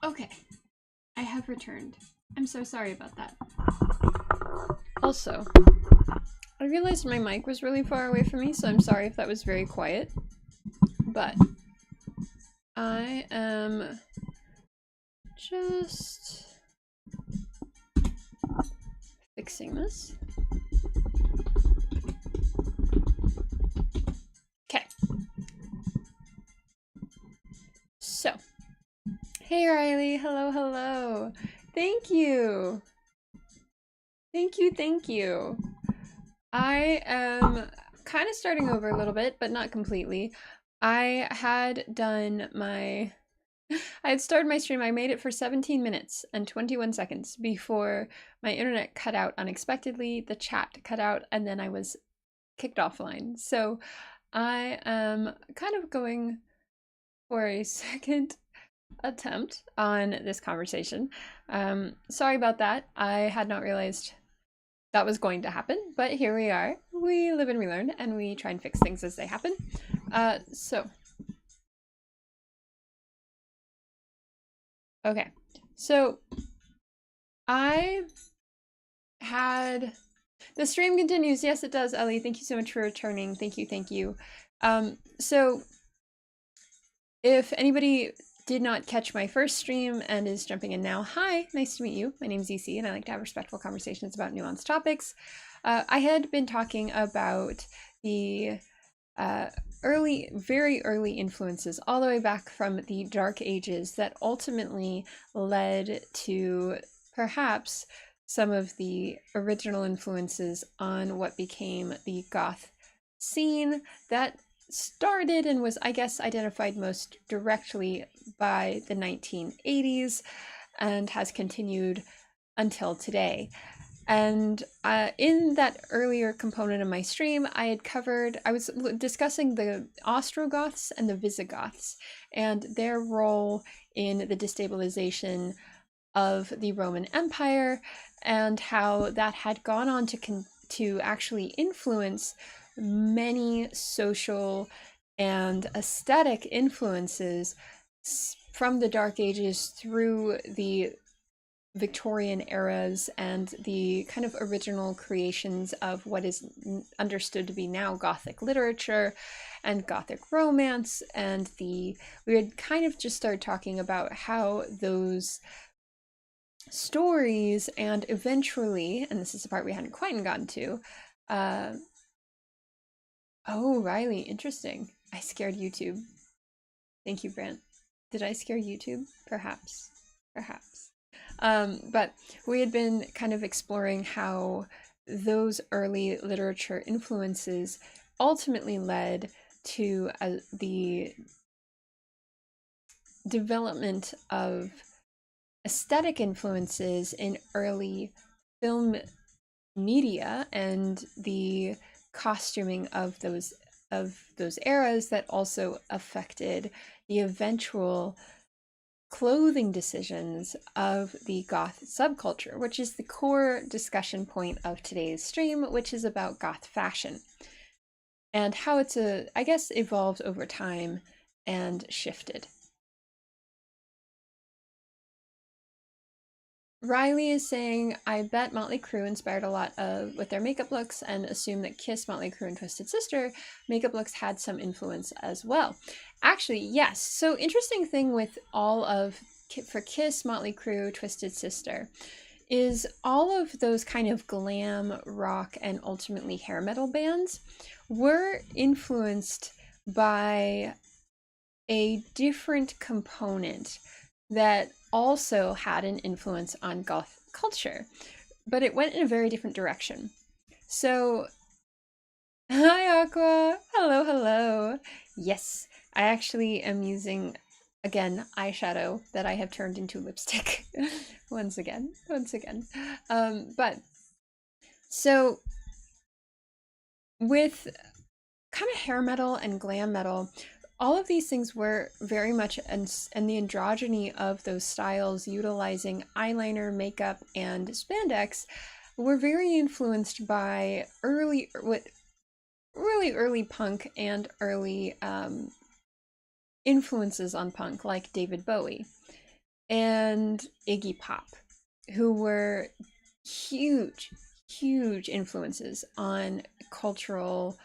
Okay, I have returned. I'm so sorry about that. Also, I realized my mic was really far away from me, so I'm sorry if that was very quiet. But I am just fixing this. Okay. So, hey Riley, hello, hello. Thank you. Thank you, thank you. I am kind of starting over a little bit, but not completely. I had started my stream. I made it for 17 minutes and 21 seconds before my internet cut out unexpectedly, the chat cut out, and then I was kicked offline. So I am kind of going for a second attempt on this conversation. Sorry about that. I had not realized that was going to happen, but here we are. We live and we learn, and we try and fix things as they happen. Okay, so I had the stream continues. Yes, it does, Ellie. Thank you so much for returning. Thank you, thank you. So if anybody did not catch my first stream and is jumping in now, hi, nice to meet you. My name's EC, and I like to have respectful conversations about nuanced topics. I had been talking about the very early influences, all the way back from the Dark Ages, that ultimately led to perhaps some of the original influences on what became the Goth scene that started and was, I guess, identified most directly by the 1980s and has continued until today. And in that earlier component of my stream, I was discussing the Ostrogoths and the Visigoths and their role in the destabilization of the Roman Empire, and how that had gone on to actually influence many social and aesthetic influences from the Dark Ages through the Victorian eras and the kind of original creations of what is understood to be now Gothic literature and Gothic romance. And we had kind of just started talking about how those stories and eventually, and this is the part we hadn't quite gotten to, oh, Riley, interesting. I scared YouTube. Thank you, Brant. Did I scare YouTube? Perhaps. Perhaps. But we had been kind of exploring how those early literature influences ultimately led to the development of aesthetic influences in early film media and the costuming of those eras that also affected the eventual clothing decisions of the Goth subculture, which is the core discussion point of today's stream, which is about Goth fashion and how it's I guess, evolved over time and shifted. Riley is saying, I bet Motley Crue inspired a lot with their makeup looks, and assume that Kiss, Motley Crue, and Twisted Sister makeup looks had some influence as well. Actually, yes. So interesting thing with for Kiss, Motley Crue, Twisted Sister, is all of those kind of glam, rock, and ultimately hair metal bands were influenced by a different component that also had an influence on Goth culture, but it went in a very different direction. So, hi Aqua! Hello, hello! Yes, I actually am using, again, eyeshadow that I have turned into lipstick. once again. But, so, with kind of hair metal and glam metal, all of these things were very much, and the androgyny of those styles utilizing eyeliner, makeup, and spandex were very influenced by really early punk and early influences on punk, like David Bowie. and Iggy Pop, who were huge, huge influences on cultural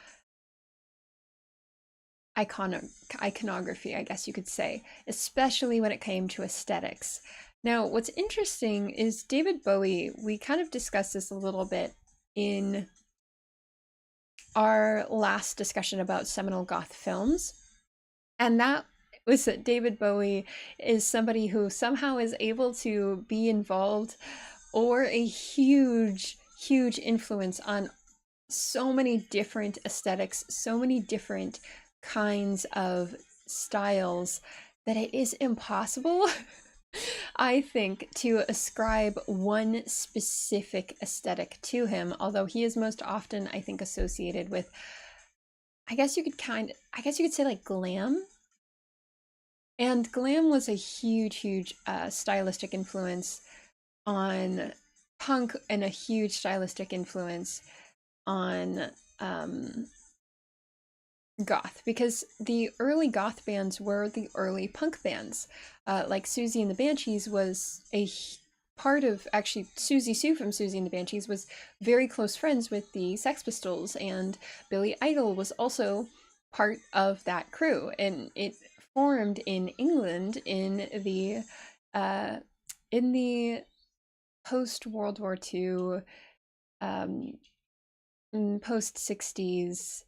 iconography, I guess you could say, especially when it came to aesthetics. Now, what's interesting is David Bowie, we kind of discussed this a little bit in our last discussion about seminal goth films, and that was that David Bowie is somebody who somehow is able to be involved or a huge, huge influence on so many different aesthetics, so many different kinds of styles that it is impossible, I think, to ascribe one specific aesthetic to him, although he is most often, I think, associated with, I guess you could say like glam. And glam was a huge, huge stylistic influence on punk and a huge stylistic influence on goth, because the early goth bands were the early punk bands. Like Susie and the Banshees was a part of, actually, Susie Sue from Susie and the Banshees was very close friends with the Sex Pistols, and Billy Idol was also part of that crew, and it formed in England uh, in the post World War II, post 60s,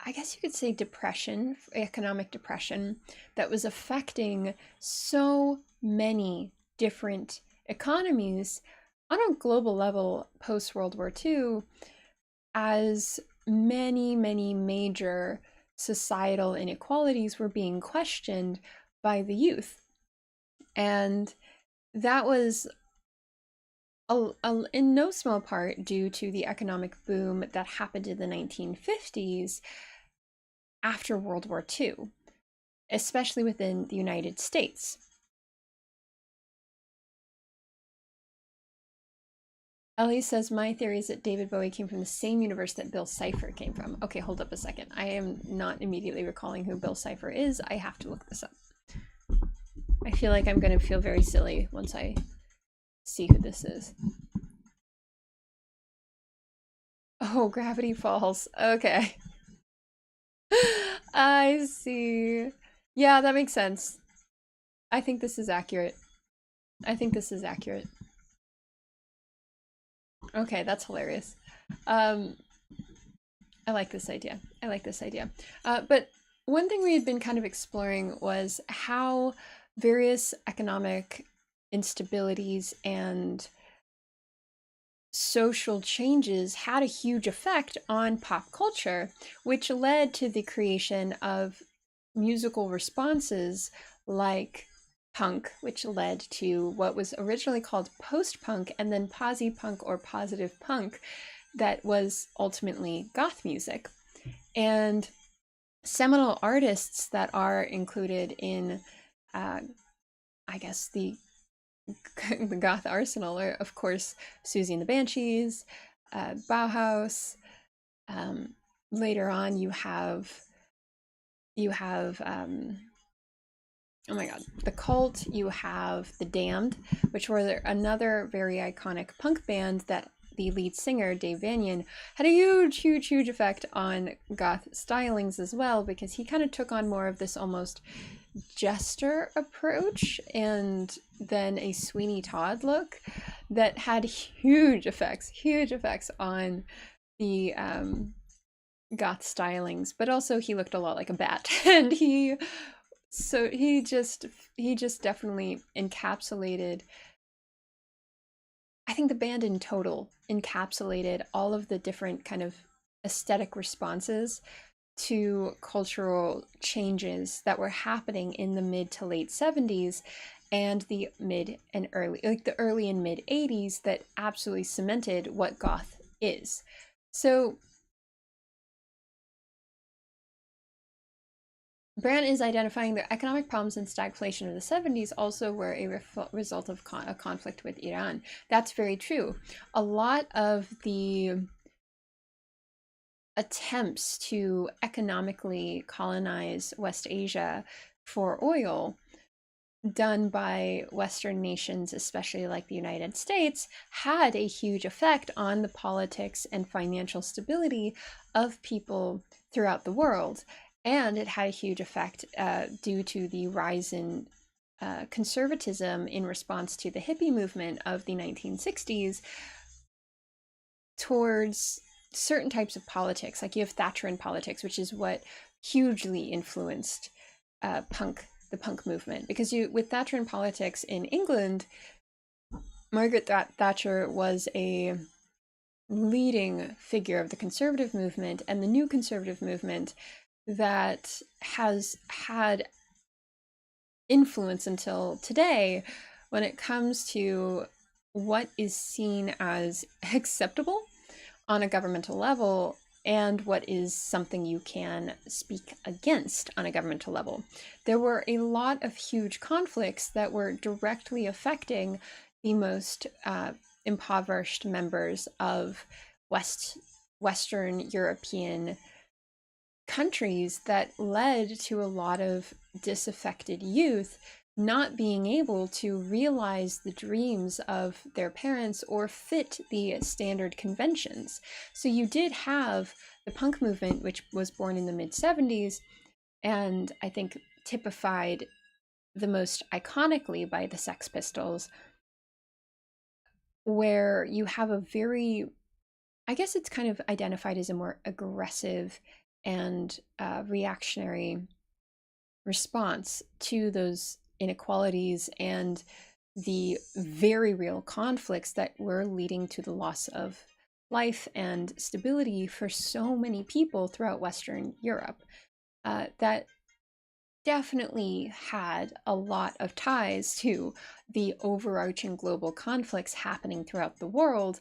I guess you could say depression, economic depression, that was affecting so many different economies on a global level post World War II, as many, many major societal inequalities were being questioned by the youth. And that was in no small part due to the economic boom that happened in the 1950s after World War II, especially within the United States. Ellie says, my theory is that David Bowie came from the same universe that Bill Cipher came from. Okay, hold up a second. I am not immediately recalling who Bill Cipher is. I have to look this up. I feel like I'm going to feel very silly once I see who this is. Oh, Gravity Falls. Okay. I see. Yeah, that makes sense. I think this is accurate. I think this is accurate. Okay, that's hilarious. Um, I like this idea. I like this idea. But one thing we had been kind of exploring was how various economic instabilities and social changes had a huge effect on pop culture, which led to the creation of musical responses like punk, which led to what was originally called post-punk and then posi-punk or positive punk, that was ultimately goth music. And seminal artists that are included in, I guess, the goth arsenal are, of course, Susie and the Banshees, Bauhaus. Later on, you have oh my god, the Cult. You have the Damned, which were another very iconic punk band that the lead singer Dave Vanian had a huge, huge, huge effect on goth stylings as well, because he kind of took on more of this almost jester approach and then a Sweeney Todd look that had huge effects on the goth stylings. But also he looked a lot like a bat, and he just definitely encapsulated, I think the band in total encapsulated all of the different kind of aesthetic responses to cultural changes that were happening in the mid to late 70s and the early and mid 80s, that absolutely cemented what goth is. So Brand is identifying the economic problems and stagflation of the 70s also were a result of a conflict with Iran. That's very true. A lot of the attempts to economically colonize West Asia for oil done by Western nations, especially like the United States, had a huge effect on the politics and financial stability of people throughout the world. And it had a huge effect due to the rise in conservatism in response to the hippie movement of the 1960s towards certain types of politics. Like you have Thatcherian politics, which is what hugely influenced the punk movement. Because with Thatcherian politics in England, Margaret Thatcher was a leading figure of the conservative movement and the new conservative movement that has had influence until today when it comes to what is seen as acceptable on a governmental level and what is something you can speak against on a governmental level. There were a lot of huge conflicts that were directly affecting the most impoverished members of Western European countries that led to a lot of disaffected youth not being able to realize the dreams of their parents or fit the standard conventions. So you did have the punk movement, which was born in the mid-70s, and I think typified the most iconically by the Sex Pistols, where you have a very, I guess it's kind of identified as a more aggressive and reactionary response to those inequalities and the very real conflicts that were leading to the loss of life and stability for so many people throughout Western Europe. That definitely had a lot of ties to the overarching global conflicts happening throughout the world,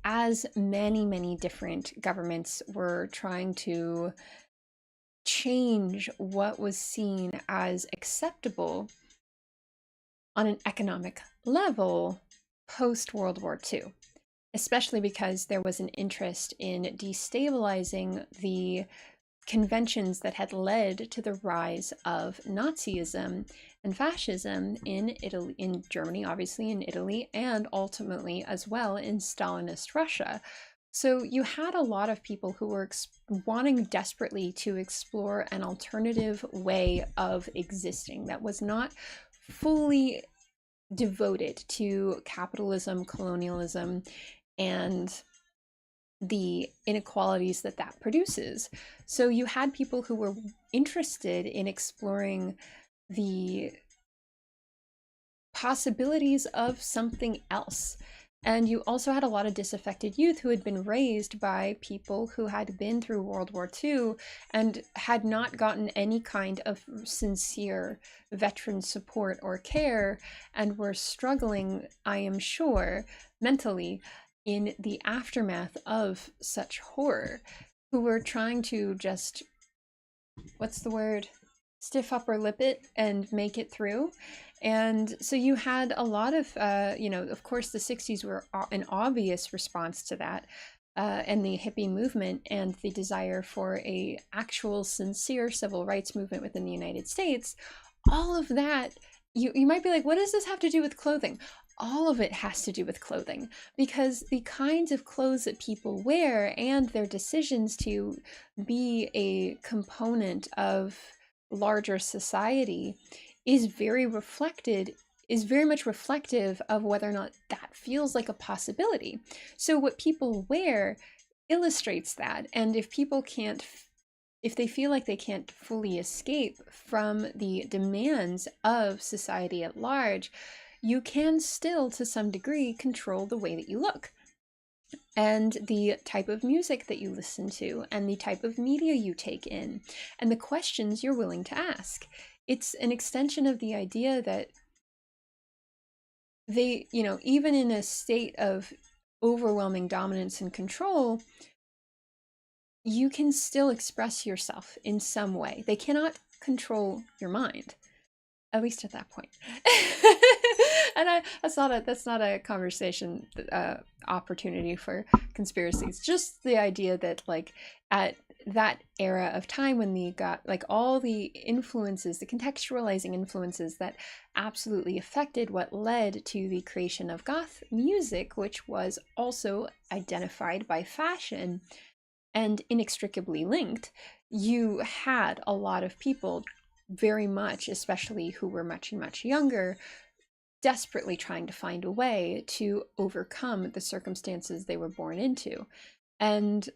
as many, many different governments were trying to change what was seen as acceptable on an economic level post World War II, especially because there was an interest in destabilizing the conventions that had led to the rise of Nazism and fascism in Italy, in Germany, obviously in Italy, and ultimately as well in Stalinist Russia. So you had a lot of people who were wanting desperately to explore an alternative way of existing that was not fully devoted to capitalism, colonialism, and the inequalities that that produces. So you had people who were interested in exploring the possibilities of something else. And you also had a lot of disaffected youth who had been raised by people who had been through World War II and had not gotten any kind of sincere veteran support or care and were struggling, I am sure, mentally in the aftermath of such horror, who were trying to just, what's the word? Stiff upper lip it and make it through. And so you had a lot of, of course, the 60s were an obvious response to that, and the hippie movement and the desire for a actual sincere civil rights movement within the United States. All of that, you might be like, what does this have to do with clothing? All of it has to do with clothing, because the kinds of clothes that people wear and their decisions to be a component of larger society is very much reflective of whether or not that feels like a possibility. So what people wear illustrates that. And if they feel like they can't fully escape from the demands of society at large, you can still, to some degree, control the way that you look and the type of music that you listen to and the type of media you take in and the questions you're willing to ask. It's an extension of the idea that they, even in a state of overwhelming dominance and control, you can still express yourself in some way. They cannot control your mind, at least at that point. And that's not a conversation opportunity for conspiracies. Just the idea that like at that era of time when they got like all the influences, the contextualizing influences that absolutely affected what led to the creation of goth music, which was also identified by fashion and inextricably linked, you had a lot of people very much, especially who were much, much younger, desperately trying to find a way to overcome the circumstances they were born into and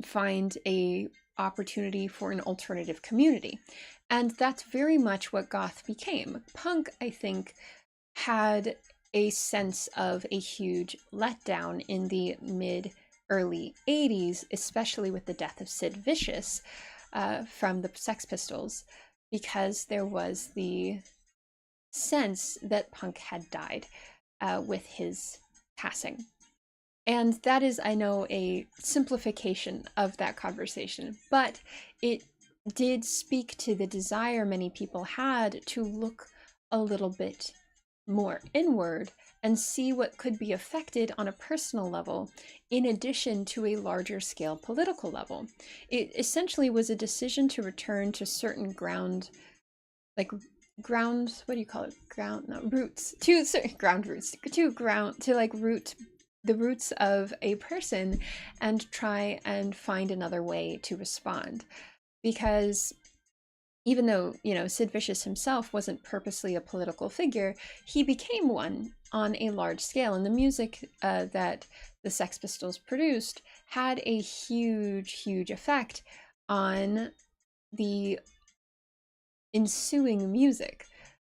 find a opportunity for an alternative community. And that's very much what goth became. Punk, I think, had a sense of a huge letdown in the mid early 80s, especially with the death of Sid Vicious from the Sex Pistols, because there was the sense that punk had died with his passing. And that is, I know, a simplification of that conversation, but it did speak to the desire many people had to look a little bit more inward and see what could be affected on a personal level in addition to a larger scale political level. It essentially was a decision to return to certain like ground, what do you call it? Ground, no, roots, to certain ground roots, to like root the roots of a person and try and find another way to respond. Because even though, you know, Sid Vicious himself wasn't purposely a political figure, he became one on a large scale. And the music that the Sex Pistols produced had a huge, huge effect on the ensuing music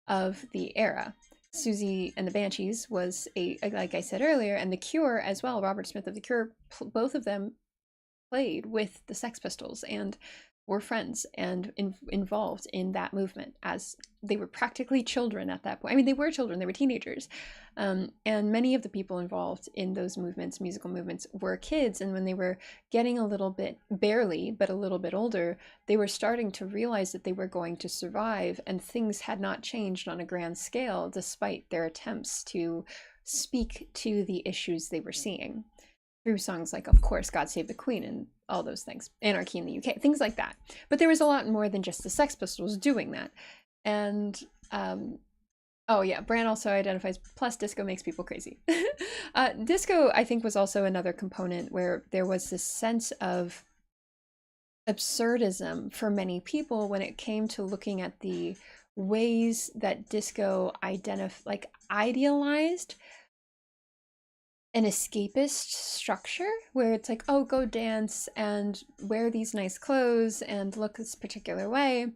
of the era. Susie and the Banshees was like I said earlier, and The Cure as well, Robert Smith of The Cure, both of them played with the Sex Pistols and were friends and involved in that movement as they were practically children at that point. I mean, they were children, they were teenagers. And many of the people involved in those movements, musical movements, were kids. And when they were getting a little bit, barely, but a little bit older, they were starting to realize that they were going to survive and things had not changed on a grand scale despite their attempts to speak to the issues they were seeing through songs like, of course, God Save the Queen and all those things, Anarchy in the UK, things like that. But there was a lot more than just the Sex Pistols doing that. And, oh yeah, Bran also identifies, plus disco makes people crazy. Disco, I think, was also another component where there was this sense of absurdism for many people when it came to looking at the ways that disco idealized an escapist structure where it's like, oh, go dance and wear these nice clothes and look this particular way.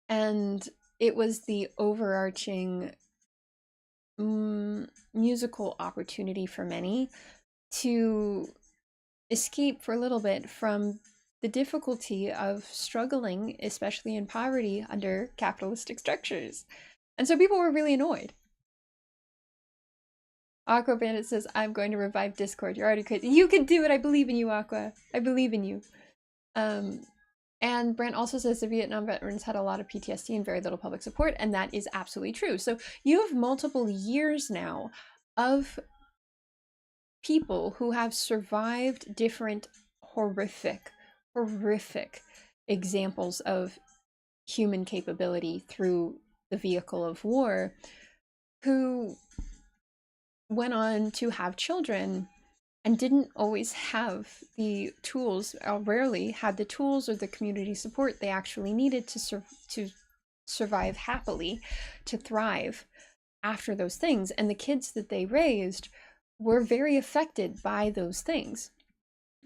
And it was the overarching musical opportunity for many to escape for a little bit from the difficulty of struggling, especially in poverty, under capitalistic structures. And so people were really annoyed. Aqua Bandit says, I'm going to revive Discord. You're already crazy. You can do it. I believe in you, Aqua. I believe in you. And Brent also says the Vietnam veterans had a lot of PTSD and very little public support, and that is absolutely true. So you have multiple years now of people who have survived different horrific examples of human capability through the vehicle of war, who went on to have children and didn't always have the tools, or rarely had the tools or the community support they actually needed to survive happily, to thrive after those things. And the kids that they raised were very affected by those things.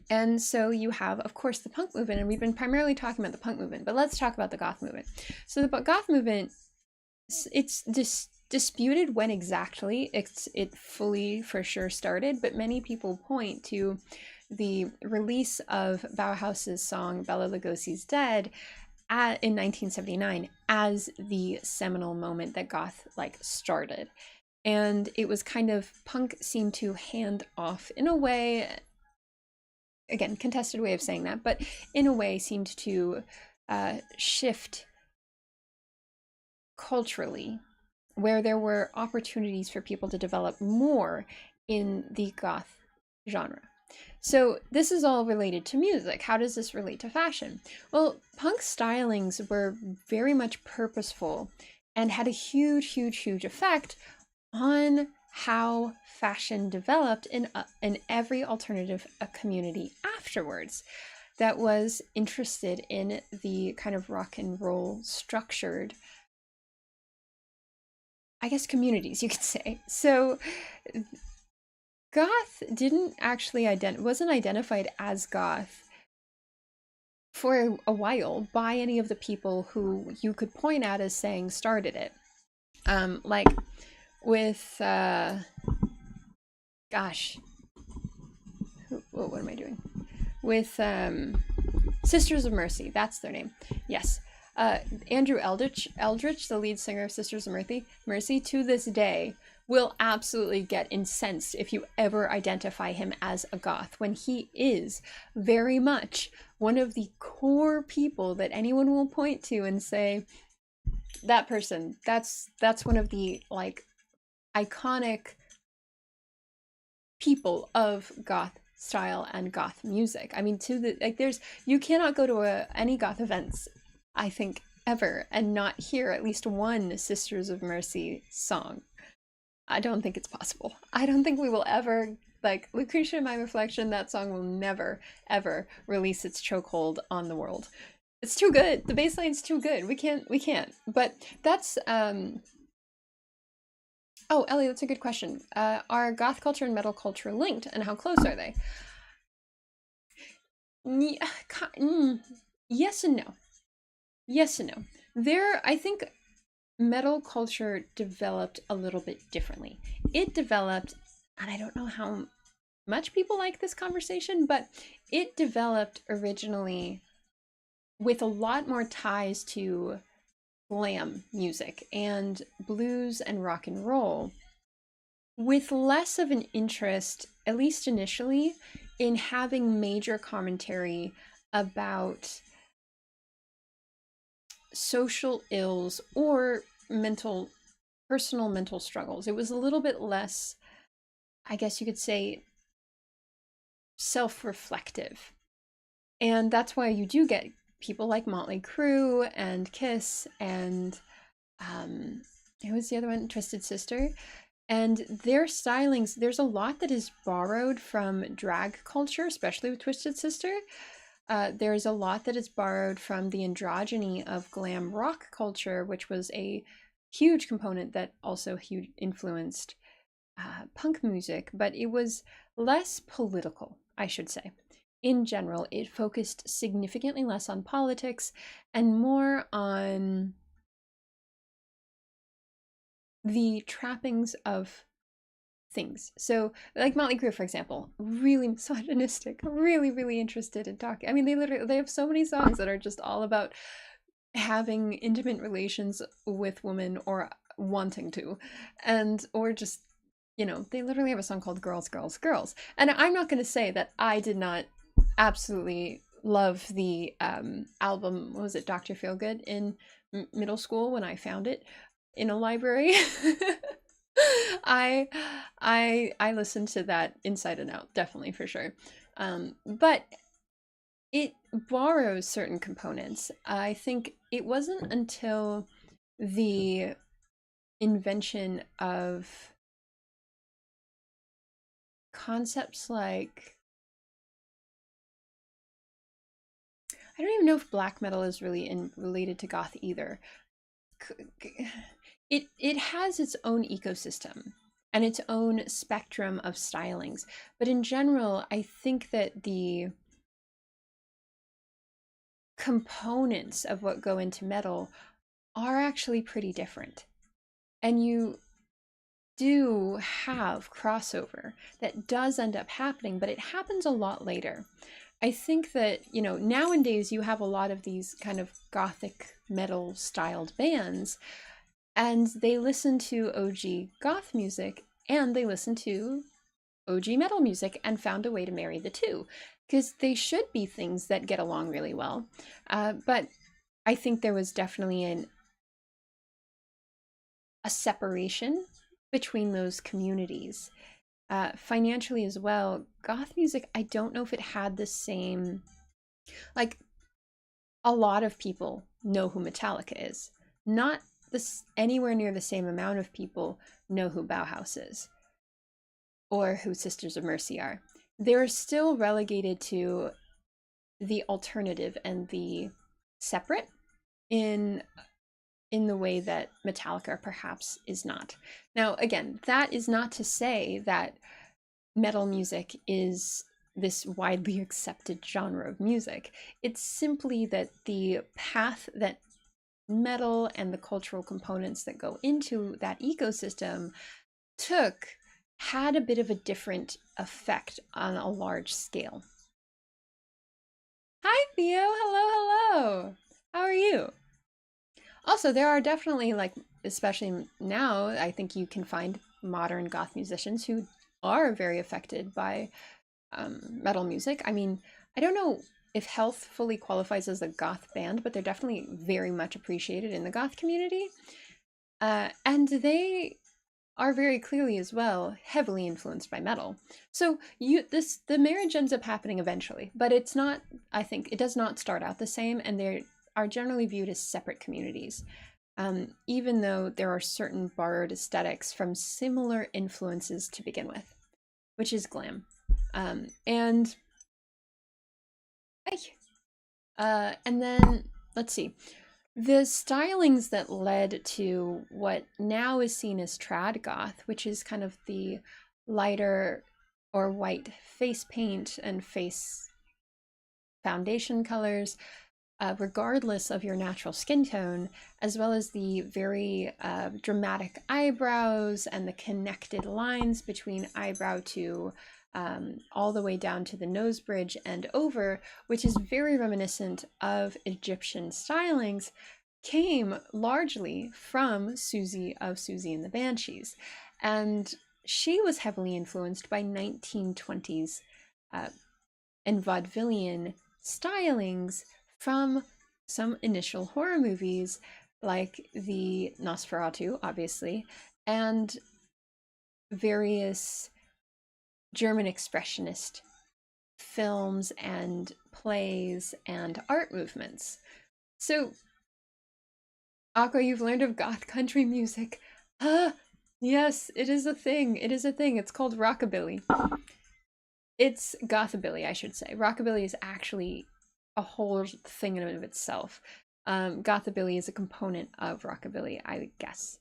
And so you have, of course, the punk movement, and we've been primarily talking about the punk movement, but let's talk about the goth movement. So the goth movement, it's disputed when exactly it fully for sure started, but many people point to the release of Bauhaus's song Bela Lugosi's Dead in 1979 as the seminal moment that goth started. And it was kind of, punk seemed to hand off in a way, again, contested way of saying that, but in a way seemed to shift culturally where there were opportunities for people to develop more in the goth genre. So this is all related to music. How does this relate to fashion? Well, punk stylings were very much purposeful and had a huge, huge, huge effect on how fashion developed in every alternative community afterwards that was interested in the kind of rock and roll structured, I guess, communities, you could say. So goth didn't actually wasn't identified as goth for a while by any of the people who you could point at as saying started it. Like with gosh, what am I doing? With Sisters of Mercy, that's their name. Yes. Andrew Eldritch, the lead singer of Sisters of Mercy, to this day will absolutely get incensed if you ever identify him as a goth, when he is very much one of the core people that anyone will point to and say, that person, that's one of the like iconic people of goth style and goth music. I mean, to the like, you cannot go to any goth events, I think, ever and not hear at least one Sisters of Mercy song. I don't think it's possible. I don't think we will ever, like Lucretia in My Reflection, that song will never ever release its chokehold on the world. It's too good. The bass line's too good. We can't. But that's oh, Ellie, that's a good question. Are goth culture and metal culture linked, and how close are they? Yes and no. Yes and no. I think metal culture developed a little bit differently. It developed, and I don't know how much people like this conversation, but it developed originally with a lot more ties to glam music and blues and rock and roll, with less of an interest, at least initially, in having major commentary about social ills or personal mental struggles. It was a little bit less, I guess you could say, self-reflective. And that's why you do get people like Motley Crue and Kiss and who was the other one? Twisted Sister. And their stylings, there's a lot that is borrowed from drag culture, especially with Twisted Sister. There's a lot that is borrowed from the androgyny of glam rock culture, which was a huge component that also influenced punk music, but it was less political, I should say. In general, it focused significantly less on politics and more on the trappings of things. So, like Motley Crue, for example, really misogynistic, really, really interested in talking. I mean, they have so many songs that are just all about having intimate relations with women or wanting to, and or just, they literally have a song called Girls, Girls, Girls. And I'm not going to say that I did not absolutely love the album, what was it, Dr. Feelgood, in middle school when I found it in a library. I I listened to that inside and out, definitely, for sure. But it borrows certain components. I think it wasn't until the invention of concepts like, I don't even know if black metal is really related to goth either. It has its own ecosystem and its own spectrum of stylings, but in general, I think that the components of what go into metal are actually pretty different. And you do have crossover that does end up happening, but it happens a lot later. I think that, nowadays you have a lot of these kind of gothic metal styled bands, and they listen to OG goth music and they listen to OG metal music and found a way to marry the two, because they should be things that get along really well. But I think there was definitely a separation between those communities. Financially as well, goth music, I don't know if it had the same, like, a lot of people know who Metallica is. Not this anywhere near the same amount of people know who Bauhaus is or who Sisters of Mercy are. They're still relegated to the alternative and the separate in the way that Metallica perhaps is not. Now, again, that is not to say that metal music is this widely accepted genre of music. It's simply that the path that metal and the cultural components that go into that ecosystem took had a bit of a different effect on a large scale. Hi, Theo. Hello, hello. How are you? Also, there are definitely, like, especially now, I think you can find modern goth musicians who are very affected by metal music. I mean, I don't know if Health fully qualifies as a goth band, but they're definitely very much appreciated in the goth community. And they are very clearly as well heavily influenced by metal. So the marriage ends up happening eventually, but it's not, I think it does not start out the same, and they are generally viewed as separate communities. Even though there are certain borrowed aesthetics from similar influences to begin with, which is glam. And and then let's see. The stylings that led to what now is seen as trad goth, which is kind of the lighter or white face paint and face foundation colors, regardless of your natural skin tone, as well as the very dramatic eyebrows and the connected lines between eyebrow to all the way down to the nose bridge and over, which is very reminiscent of Egyptian stylings, came largely from Susie of Susie and the Banshees. And she was heavily influenced by 1920s and vaudevillian stylings from some initial horror movies like the Nosferatu, obviously, and various German expressionist films and plays and art movements. So, Aqua, you've learned of goth country music. Ah, yes, it is a thing. It is a thing. It's called rockabilly. It's gothabilly, I should say. Rockabilly is actually a whole thing in and of itself. Gothabilly is a component of rockabilly, I guess.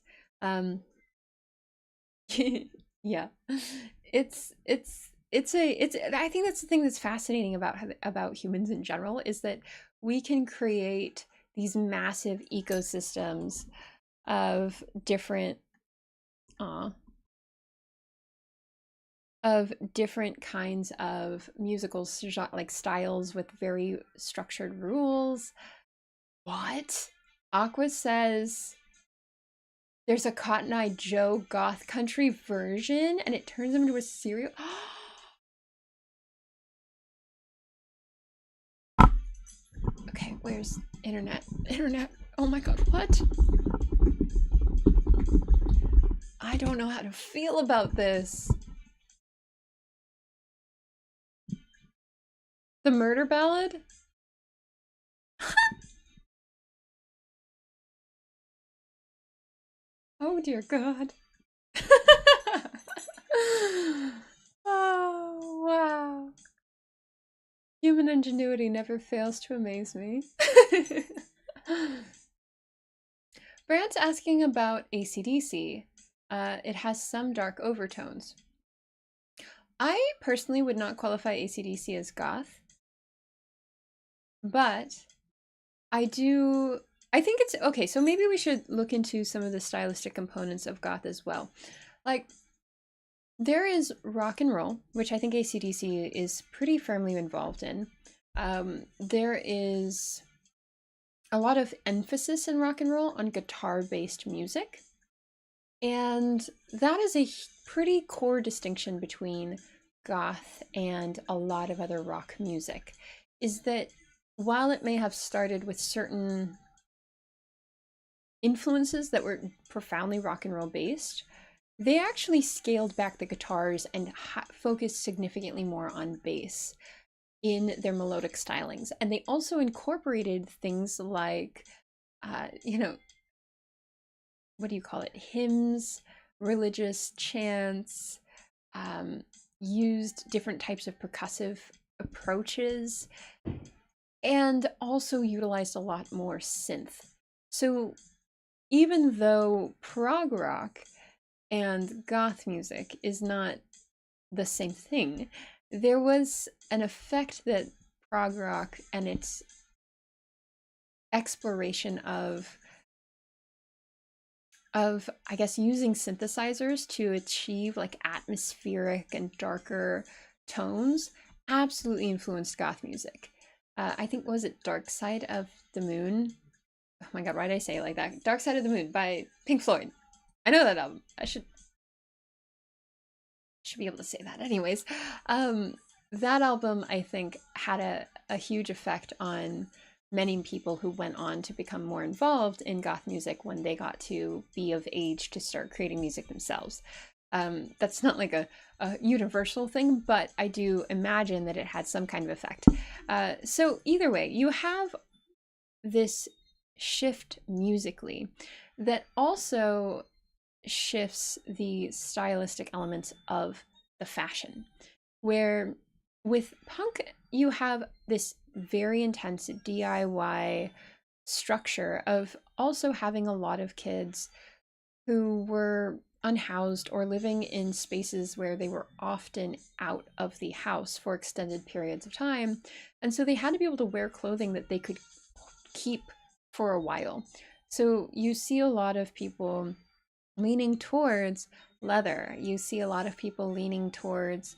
Yeah, it's I think that's the thing that's fascinating about humans in general, is that we can create these massive ecosystems of different uh, of different kinds of musical like styles with very structured rules. What? Aqua says there's a Cotton Eye Joe goth country version and it turns him into a serial. Okay, where's internet? Internet. Oh my god, what? I don't know how to feel about this. The murder ballad? Oh dear god. Oh, wow. Human ingenuity never fails to amaze me. Brand's asking about AC/DC. It has some dark overtones. I personally would not qualify AC/DC as goth, but I do. I think it's okay. So maybe we should look into some of the stylistic components of goth as well. Like, there is rock and roll, which I think AC/DC is pretty firmly involved in. There is a lot of emphasis in rock and roll on guitar-based music. And that is a pretty core distinction between goth and a lot of other rock music, is that while it may have started with certain influences that were profoundly rock and roll based, they actually scaled back the guitars and focused significantly more on bass in their melodic stylings. And they also incorporated things like, you know, what do you call it? Hymns, religious chants, um, used different types of percussive approaches, and also utilized a lot more synth. So even though prog rock and goth music is not the same thing, there was an effect that prog rock and its exploration of I guess using synthesizers to achieve like atmospheric and darker tones absolutely influenced goth music. I think, was it Dark Side of the Moon? Oh my god, why did I say it like that? Dark Side of the Moon by Pink Floyd. I know that album. I should be able to say that. Anyways, that album I think had a huge effect on many people who went on to become more involved in goth music when they got to be of age to start creating music themselves. That's not like a universal thing, but I do imagine that it had some kind of effect. So either way, you have this shift musically that also shifts the stylistic elements of the fashion, where with punk you have this very intense DIY structure of also having a lot of kids who were unhoused or living in spaces where they were often out of the house for extended periods of time. And so they had to be able to wear clothing that they could keep for a while. So you see a lot of people leaning towards leather. You see a lot of people leaning towards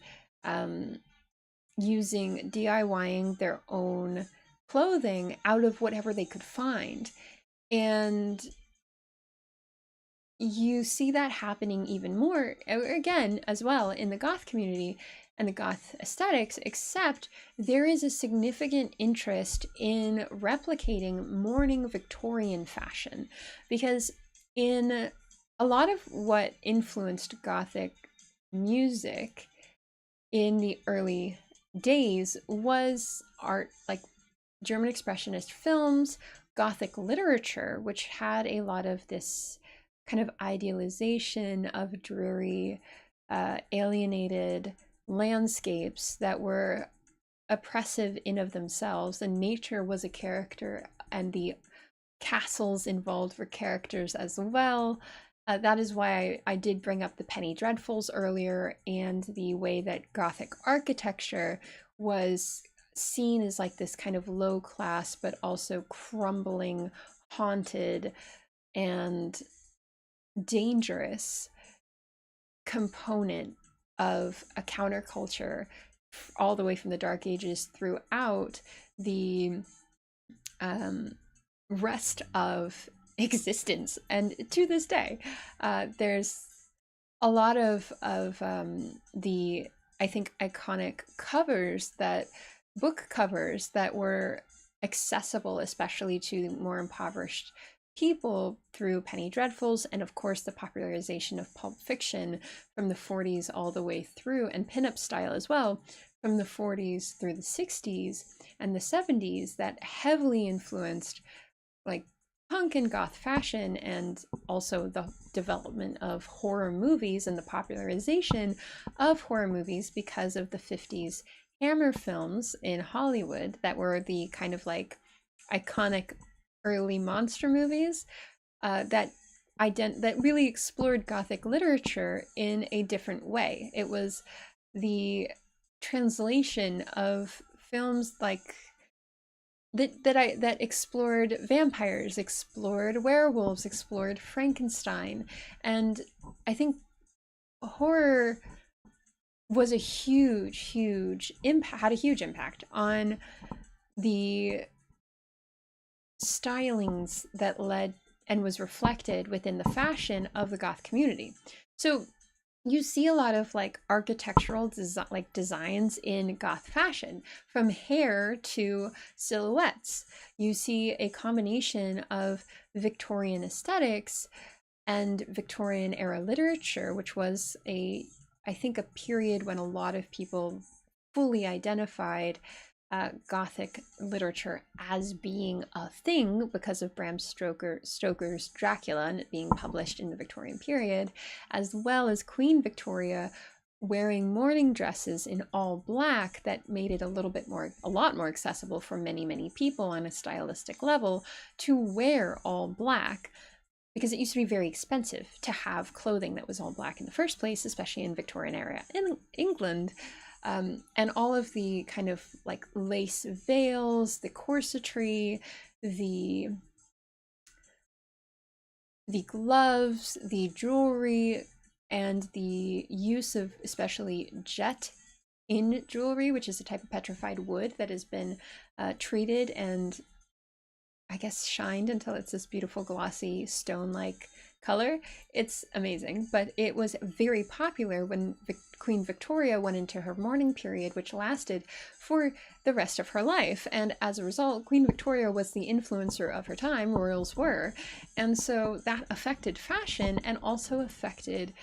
using DIYing their own clothing out of whatever they could find. And you see that happening even more, again, as well in the goth community and the goth aesthetics, except there is a significant interest in replicating morning Victorian fashion, because in a lot of what influenced gothic music in the early days was art like German expressionist films, gothic literature, which had a lot of this kind of idealization of dreary, alienated landscapes that were oppressive in of themselves, and nature was a character, and the castles involved were characters as well. That is why I did bring up the Penny Dreadfuls earlier, and the way that Gothic architecture was seen as like this kind of low class, but also crumbling, haunted, and dangerous component of a counterculture all the way from the Dark Ages throughout the rest of existence. And to this day, there's a lot of the, I think, iconic covers, that book covers that were accessible especially to more impoverished people through Penny Dreadfuls, and of course the popularization of pulp fiction from the 40s all the way through, and pinup style as well, from the 40s through the 60s and the 70s, that heavily influenced like punk and goth fashion, and also the development of horror movies and the popularization of horror movies because of the 50s Hammer films in Hollywood that were the kind of like iconic early monster movies that really explored gothic literature in a different way. It was the translation of films like that explored vampires, explored werewolves, explored Frankenstein. And I think horror was a huge impact, had a huge impact on the stylings that led and was reflected within the fashion of the goth community. So you see a lot of like architectural designs in Goth fashion, from hair to silhouettes. You see a combination of Victorian aesthetics and Victorian era literature, which was I think, a period when a lot of people fully identified Gothic literature as being a thing because of Stoker's Dracula and it being published in the Victorian period, as well as Queen Victoria wearing mourning dresses in all black that made it a lot more accessible for many, many people on a stylistic level to wear all black, because it used to be very expensive to have clothing that was all black in the first place, especially in Victorian era in England. And all of the kind of like lace veils, the corsetry, the gloves, the jewelry, and the use of especially jet in jewelry, which is a type of petrified wood that has been treated and I guess shined until it's this beautiful glossy stone-like color. It's amazing, but it was very popular when Queen Victoria went into her mourning period, which lasted for the rest of her life. And as a result, Queen Victoria was the influencer of her time, royals were. And so that affected fashion and also affected,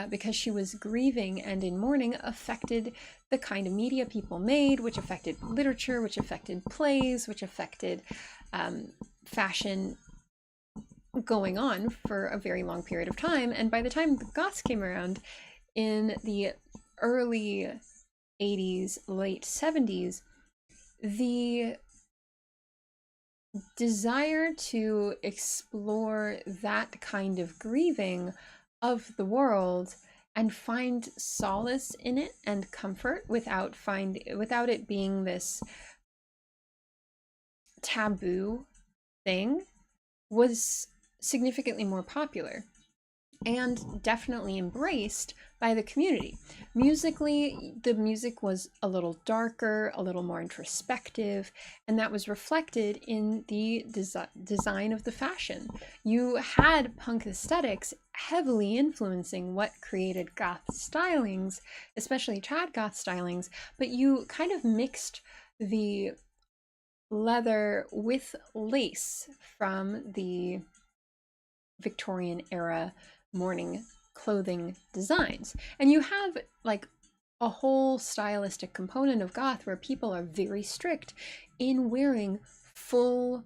because she was grieving and in mourning, affected the kind of media people made, which affected literature, which affected plays, which affected fashion going on for a very long period of time. And by the time the Goths came around in the early 80s, late 70s, the desire to explore that kind of grieving of the world and find solace in it and comfort without it being this taboo thing was significantly more popular and definitely embraced by the community. Musically, the music was a little darker, a little more introspective, and that was reflected in the design of the fashion. You had punk aesthetics heavily influencing what created goth stylings, especially trad goth stylings, but you kind of mixed the leather with lace from the Victorian era mourning clothing designs. And you have like a whole stylistic component of goth where people are very strict in wearing full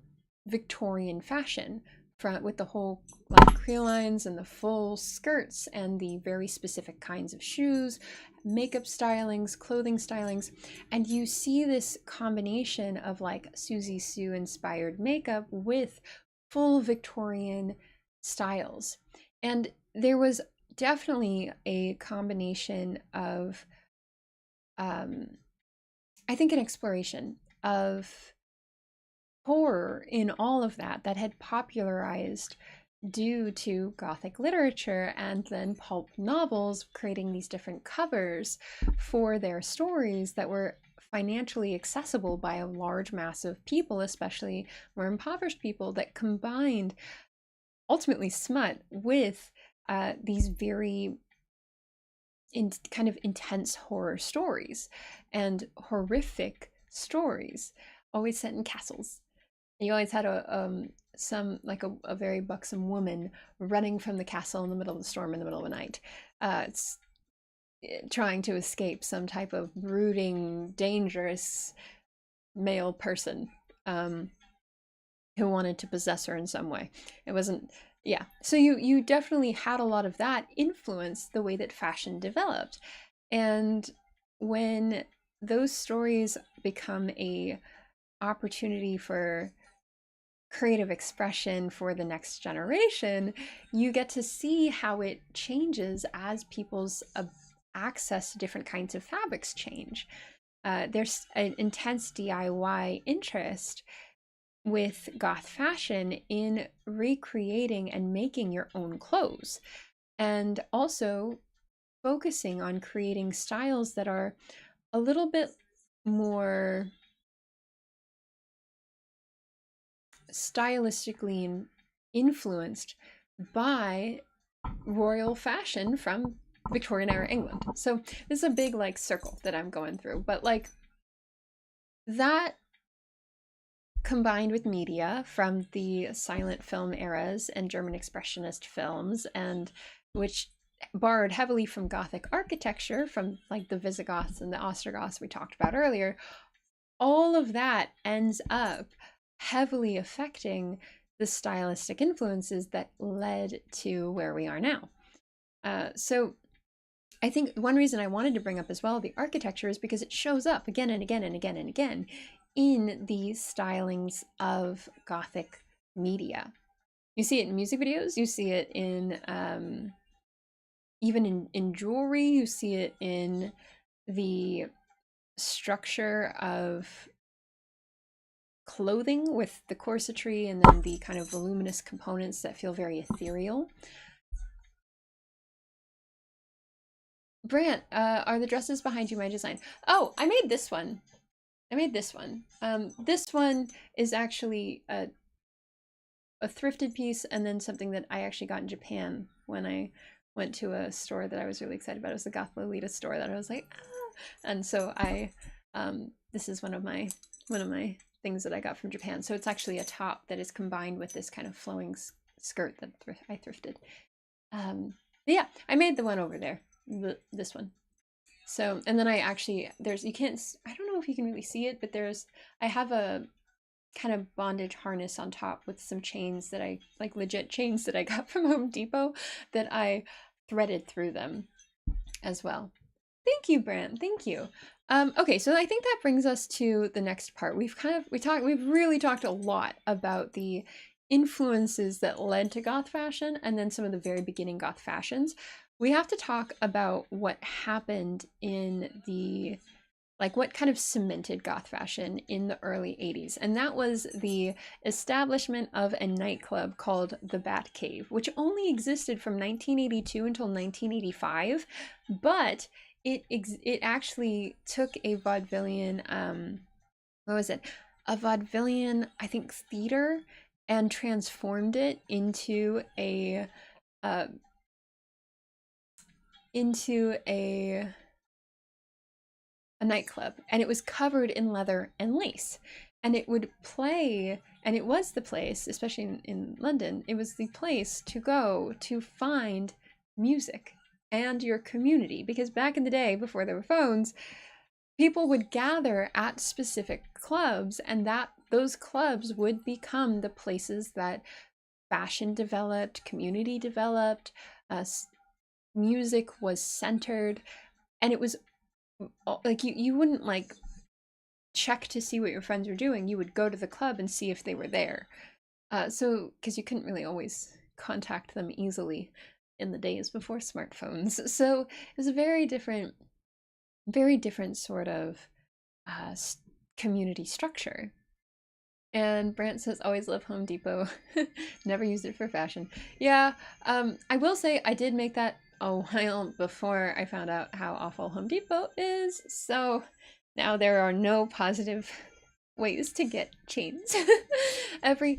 Victorian fashion, with the whole like crewlines and the full skirts and the very specific kinds of shoes, makeup stylings, clothing stylings. And you see this combination of like Susie Sue inspired makeup with full Victorian styles. And there was definitely a combination of, I think, an exploration of horror in all of that had popularized due to Gothic literature and then pulp novels creating these different covers for their stories that were financially accessible by a large mass of people, especially more impoverished people, that combined ultimately smut with these very kind of intense horror stories and horrific stories, always set in castles. You always had a very buxom woman running from the castle in the middle of the storm in the middle of the night, it's trying to escape some type of brooding, dangerous male person who wanted to possess her in some way. It wasn't, yeah. So you definitely had a lot of that influence the way that fashion developed. And when those stories become a opportunity for creative expression for the next generation, you get to see how it changes as people's access to different kinds of fabrics change. There's an intense DIY interest with goth fashion in recreating and making your own clothes, and also focusing on creating styles that are a little bit more stylistically influenced by royal fashion from Victorian era England. So this is a big like circle that I'm going through, but like that combined with media from the silent film eras and German expressionist films, and which borrowed heavily from Gothic architecture from like the Visigoths and the Ostrogoths we talked about earlier, all of that ends up heavily affecting the stylistic influences that led to where we are now. So I think one reason I wanted to bring up as well the architecture is because it shows up again and again and again and again in the stylings of Gothic media. You see it in music videos, you see it in even in jewelry, you see it in the structure of clothing with the corsetry and then the kind of voluminous components that feel very ethereal. Brant, are the dresses behind you my design? Oh, I made this one. This one is actually a thrifted piece and then something that I actually got in Japan when I went to a store that I was really excited about. It was the Goth Lolita store that I was like, ah. And so this is one of my things that I got from Japan. So it's actually a top that is combined with this kind of flowing skirt that I thrifted. Yeah, I made the one over there, this one. So, and then I actually, you can't, I don't know if you can really see it, but I have a kind of bondage harness on top with some chains that like legit chains that I got from Home Depot that I threaded through them as well. Thank you, Brant. Thank you. Okay, so I think that brings us to the next part. We've really talked a lot about the influences that led to Goth fashion and then some of the very beginning Goth fashions. We have to talk about what happened in the what kind of cemented Goth fashion in the early 80s. And that was the establishment of a nightclub called the Bat Cave, which only existed from 1982 until 1985, but it actually took a vaudevillian, what was it? A vaudevillian, I think, theater and transformed it into a nightclub, and it was covered in leather and lace, and it would play, and it was the place, especially in London, it was the place to go to find music and your community, because back in the day before there were phones, people would gather at specific clubs, and those clubs would become the places that fashion developed, community developed, music was centered, and it was like you wouldn't like check to see what your friends were doing. You would go to the club and see if they were there. So because you couldn't really always contact them easily in the days before smartphones. So it was a very different sort of community structure. And Brant says, always love Home Depot. Never used it for fashion. Yeah, I will say I did make that a while before I found out how awful Home Depot is. So now there are no positive ways to get chains. There's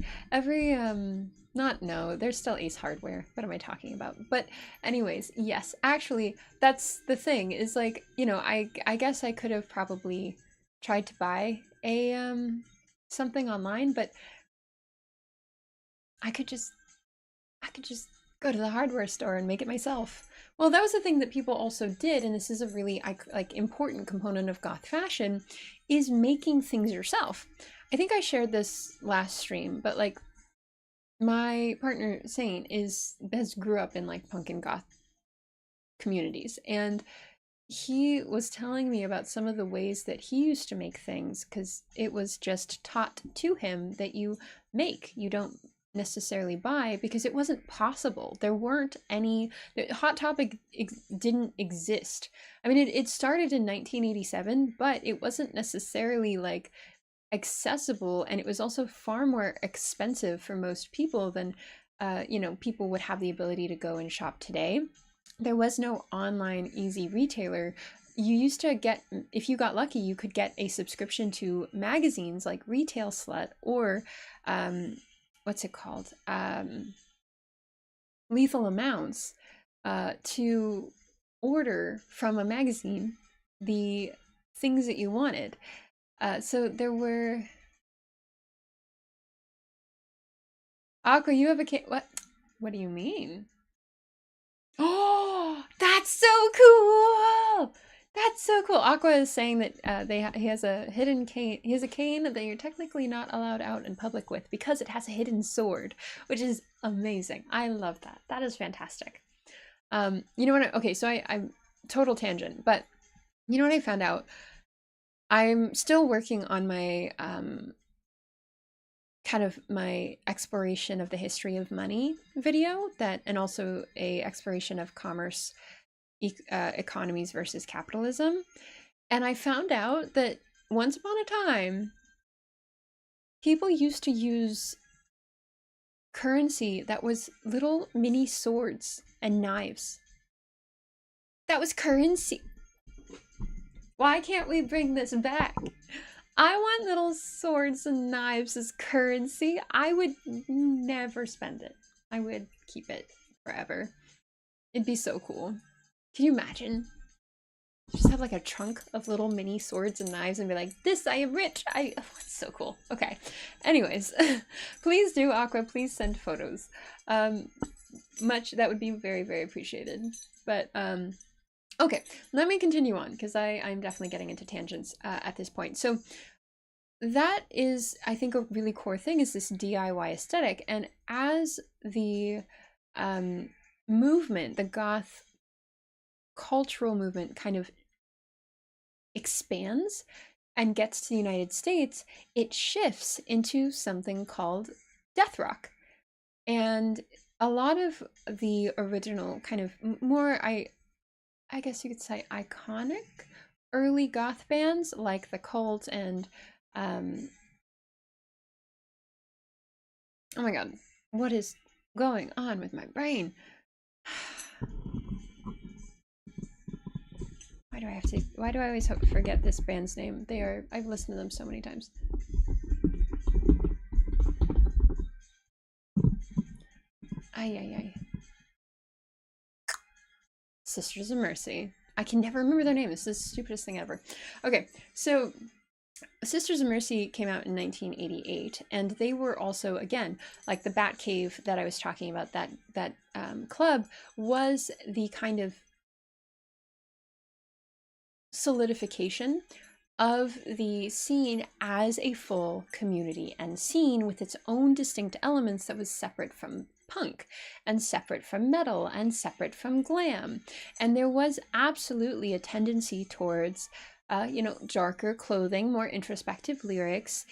still Ace Hardware. What am I talking about? But anyways, yes, actually, that's the thing is like, I guess I could have probably tried to buy a something online, but I could just go to the hardware store and make it myself. Well, that was the thing that people also did, and this is a really important component of Goth fashion, is making things yourself. I think I shared this last stream, but like my partner Saint has grew up in like punk and goth communities, and he was telling me about some of the ways that he used to make things, because it was just taught to him that you don't necessarily buy, because it wasn't possible. There weren't any, Hot Topic didn't exist. I mean, it started in 1987, but it wasn't necessarily like accessible, and it was also far more expensive for most people than people would have the ability to go and shop today. There was no online easy retailer. You used to get, if you got lucky, you could get a subscription to magazines like Retail Slut or what's it called, Lethal Amounts, to order from a magazine the things that you wanted. So there were Aqua, you have a cane. What? What do you mean? Oh, that's so cool! That's so cool. Aqua is saying that he has a hidden cane. He has a cane that you're technically not allowed out in public with because it has a hidden sword, which is amazing. I love that. That is fantastic. You know what? Okay, so I'm total tangent, but you know what I found out? I'm still working on my kind of my exploration of the history of money video, that, and also a exploration of commerce, economies versus capitalism. And I found out that once upon a time, people used to use currency that was little mini swords and knives. That was currency. Why can't we bring this back? I want little swords and knives as currency. I would never spend it. I would keep it forever. It'd be so cool. Can you imagine? Just have like a trunk of little mini swords and knives and be like, this, I am rich. Oh, it's so cool. Okay. Anyways, please do, Aqua. Please send photos. That would be very, very appreciated. But okay, let me continue on because I'm definitely getting into tangents at this point. So that is, I think, a really core thing is this DIY aesthetic. And as the movement, the goth cultural movement kind of expands and gets to the United States, it shifts into something called death rock. And a lot of the original kind of more, I guess you could say, iconic early goth bands like the Cult and oh my god, what is going on with my brain? Why do I always forget this band's name? I've listened to them so many times. Ay. Sisters of Mercy. I can never remember their name. This is the stupidest thing ever. Okay, so Sisters of Mercy came out in 1988, and they were also, again, like the Bat Cave that I was talking about, that club was the kind of solidification of the scene as a full community and scene with its own distinct elements that was separate from punk and separate from metal and separate from glam. And there was absolutely a tendency towards darker clothing, more introspective lyrics,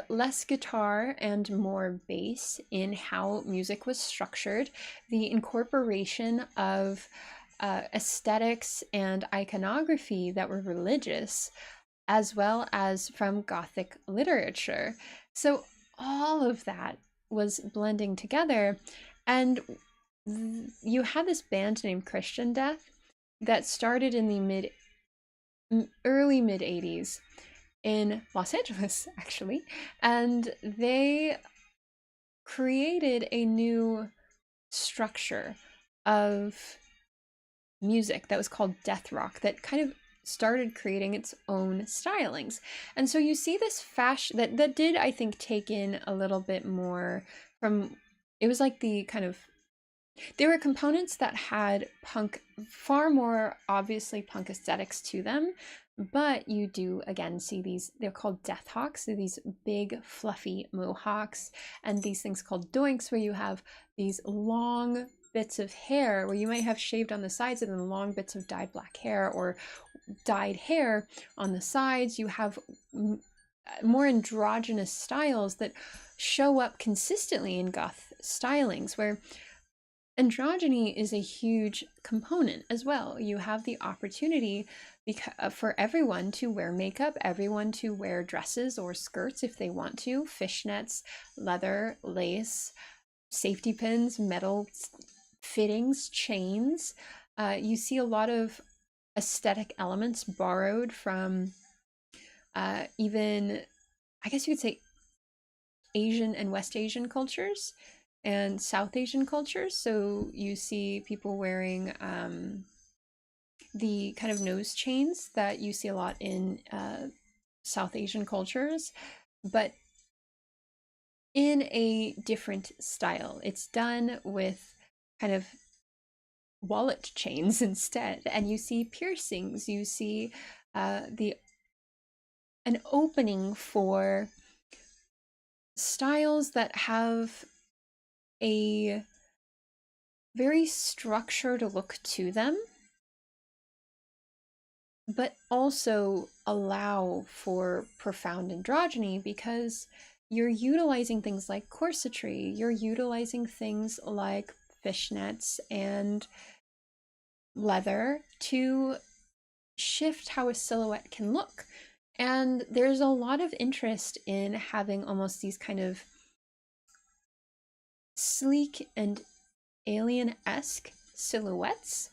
less guitar and more bass in how music was structured, the incorporation of aesthetics and iconography that were religious, as well as from Gothic literature. So all of that was blending together. And you had this band named Christian Death that started in the early mid 80s in Los Angeles, actually. And they created a new structure of music that was called death rock that kind of started creating its own stylings. And so you see this fashion that did, I think, take in a little bit more from, it was like the kind of, there were components that had punk, far more obviously punk aesthetics to them, but you do again see these, they're called death hawks, so these big fluffy mohawks, and these things called doinks where you have these long bits of hair where you might have shaved on the sides and then long bits of dyed black hair or dyed hair on the sides. You have more androgynous styles that show up consistently in goth stylings, where androgyny is a huge component as well. You have the opportunity for everyone to wear makeup, everyone to wear dresses or skirts if they want to, fishnets, leather, lace, safety pins, metal fittings, chains. You see a lot of aesthetic elements borrowed from even, I guess you could say, Asian and West Asian cultures and South Asian cultures. So you see people wearing the kind of nose chains that you see a lot in South Asian cultures, but in a different style. It's done with kind of wallet chains instead, and you see piercings. You see the an opening for styles that have a very structured look to them, but also allow for profound androgyny because you're utilizing things like corsetry, you're utilizing things like fishnets and leather to shift how a silhouette can look. And there's a lot of interest in having almost these kind of sleek and alien-esque silhouettes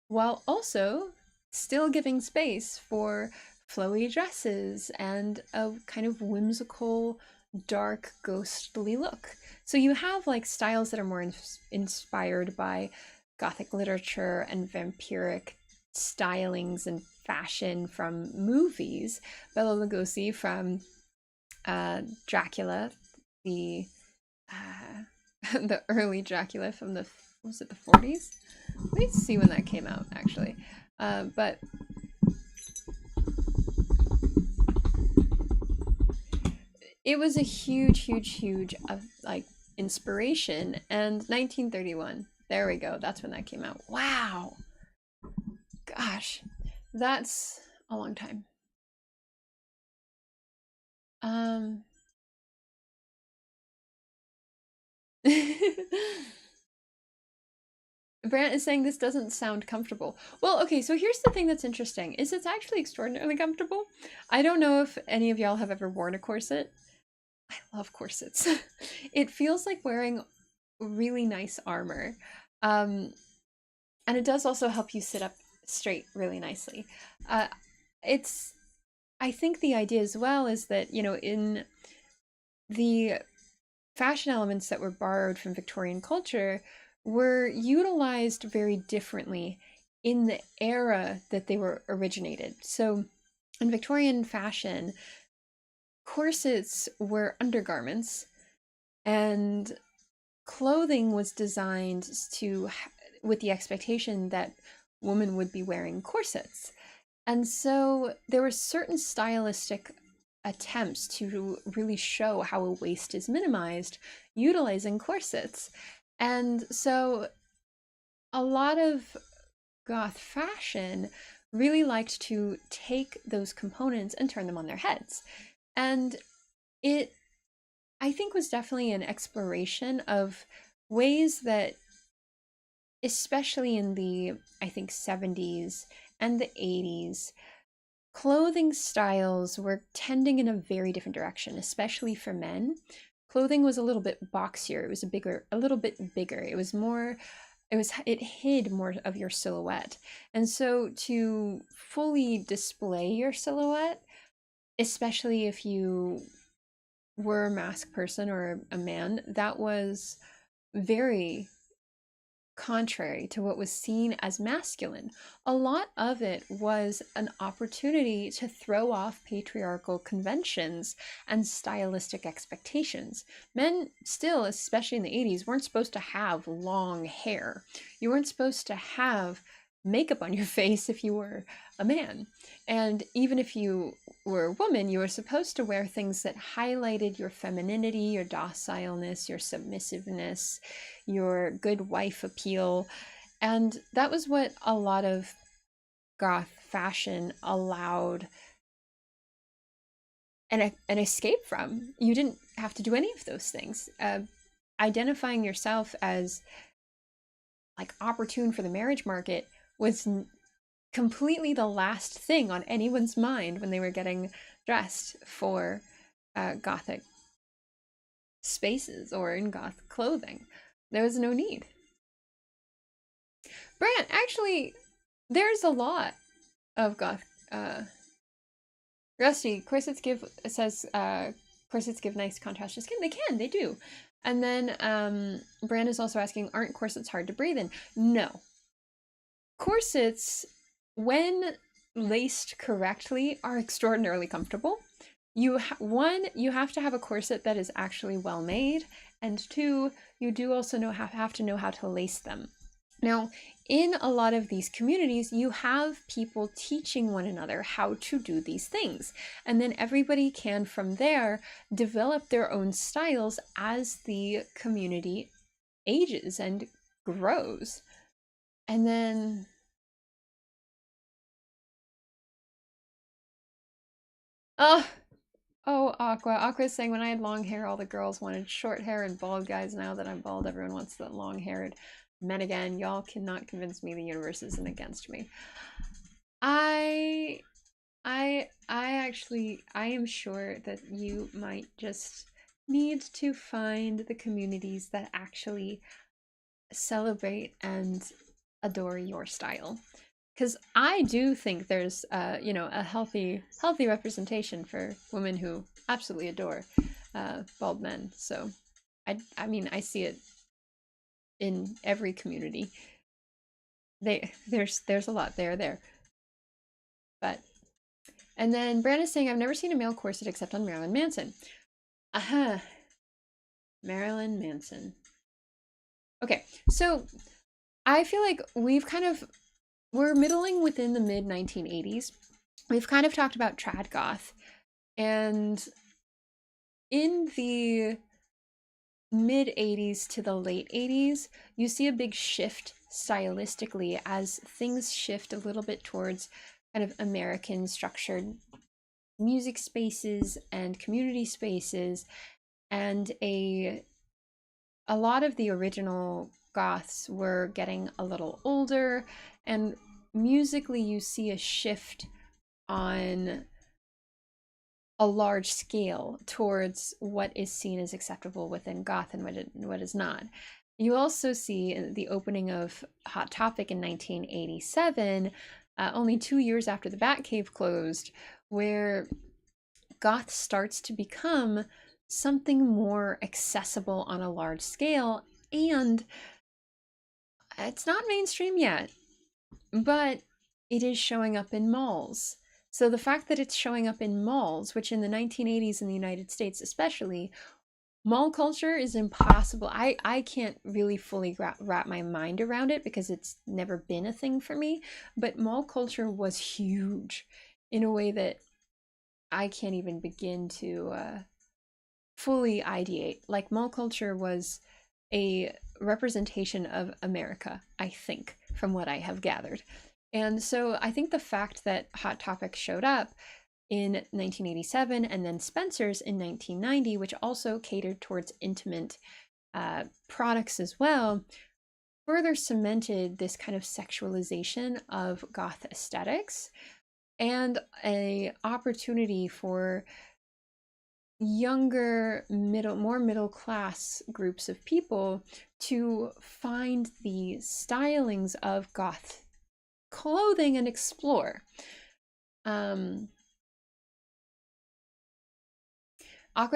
while also still giving space for flowy dresses and a kind of whimsical, dark, ghostly look. So you have like styles that are more inspired by Gothic literature and vampiric stylings and fashion from movies. Bela Lugosi from Dracula, the the early Dracula from the, was it the 40s? Let me see when that came out, actually. But it was a huge like inspiration. And 1931, there we go. That's when that came out. Wow, gosh, that's a long time. Brant is saying this doesn't sound comfortable. Well, okay, so here's the thing that's interesting, is it's actually extraordinarily comfortable. I don't know if any of y'all have ever worn a corset. I love corsets. It feels like wearing really nice armor. And it does also help you sit up straight really nicely. It's, I think the idea as well is that, you know, in the fashion elements that were borrowed from Victorian culture were utilized very differently in the era that they were originated. So in Victorian fashion, corsets were undergarments and clothing was designed to with the expectation that women would be wearing corsets. And so there were certain stylistic attempts to really show how a waist is minimized utilizing corsets. And so a lot of goth fashion really liked to take those components and turn them on their heads. And it, I think, was definitely an exploration of ways that, especially in the, I think, 70s and the 80s, clothing styles were tending in a very different direction, especially for men. Clothing was a little bit boxier. It was a little bit bigger. It was more, it hid more of your silhouette. And so to fully display your silhouette, especially if you were a masked person or a man, that was very contrary to what was seen as masculine. A lot of it was an opportunity to throw off patriarchal conventions and stylistic expectations. Men still, especially in the 80s, weren't supposed to have long hair. You weren't supposed to have makeup on your face if you were a man. And even if you were a woman, you were supposed to wear things that highlighted your femininity, your docileness, your submissiveness, your good wife appeal. And that was what a lot of goth fashion allowed an escape from. You didn't have to do any of those things. Identifying yourself as like opportune for the marriage market was completely the last thing on anyone's mind when they were getting dressed for gothic spaces or in goth clothing. There was no need. Brant, actually, there's a lot of goth. Rusty, corsets give, says, corsets give nice contrast to skin. They can, they do. And then Brand is also asking, aren't corsets hard to breathe in? No. Corsets when laced correctly, are extraordinarily comfortable. One, you have to have a corset that is actually well made, and two, you do also have to know how to lace them. Now, in a lot of these communities, you have people teaching one another how to do these things. And then everybody can, from there, develop their own styles as the community ages and grows. And then, oh, oh, Aqua. Aqua's saying, when I had long hair, all the girls wanted short hair and bald guys. Now that I'm bald, everyone wants the long haired men again. Y'all cannot convince me the universe isn't against me. I I am sure that you might just need to find the communities that actually celebrate and adore your style. Because I do think there's, a healthy representation for women who absolutely adore bald men. So, I mean, I see it in every community. There's a lot there, but and then Brandon's saying, I've never seen a male corset except on Marilyn Manson. Aha, Marilyn Manson. Okay, so I feel like we're middling within the mid 1980s. We've kind of talked about trad goth, and in the mid 80s to the late 80s, you see a big shift stylistically as things shift a little bit towards kind of American structured music spaces and community spaces, and a lot of the original goths were getting a little older, and musically you see a shift on a large scale towards what is seen as acceptable within goth and what is not. You also see the opening of Hot Topic in 1987, only 2 years after the Batcave closed, where goth starts to become something more accessible on a large scale, and it's not mainstream yet, but it is showing up in malls. So the fact that it's showing up in malls, which in the 1980s in the United States especially, mall culture is impossible. I can't really fully wrap my mind around it because it's never been a thing for me, but mall culture was huge in a way that I can't even begin to fully ideate. Like, mall culture was a representation of America, I think, from what I have gathered. And so I think the fact that Hot Topic showed up in 1987 and then Spencer's in 1990, which also catered towards intimate products as well, further cemented this kind of sexualization of goth aesthetics and a opportunity for younger more middle class groups of people to find the stylings of goth clothing and explore. Aqua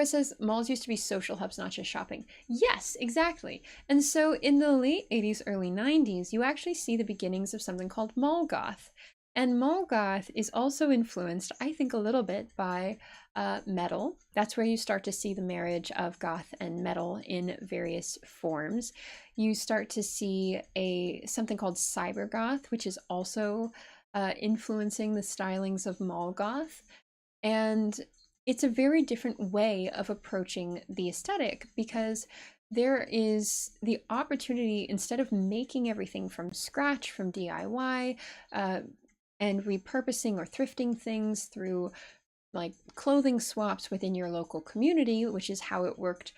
says malls used to be social hubs, not just shopping. Yes, exactly. And so in the late 80s, early 90s, you actually see the beginnings of something called mall goth. And mall goth is also influenced, I think, a little bit by metal. That's where you start to see the marriage of goth and metal in various forms. You start to see something called cyber goth, which is also influencing the stylings of mall goth. And it's a very different way of approaching the aesthetic because there is the opportunity, instead of making everything from scratch, from DIY, and repurposing or thrifting things through like clothing swaps within your local community, which is how it worked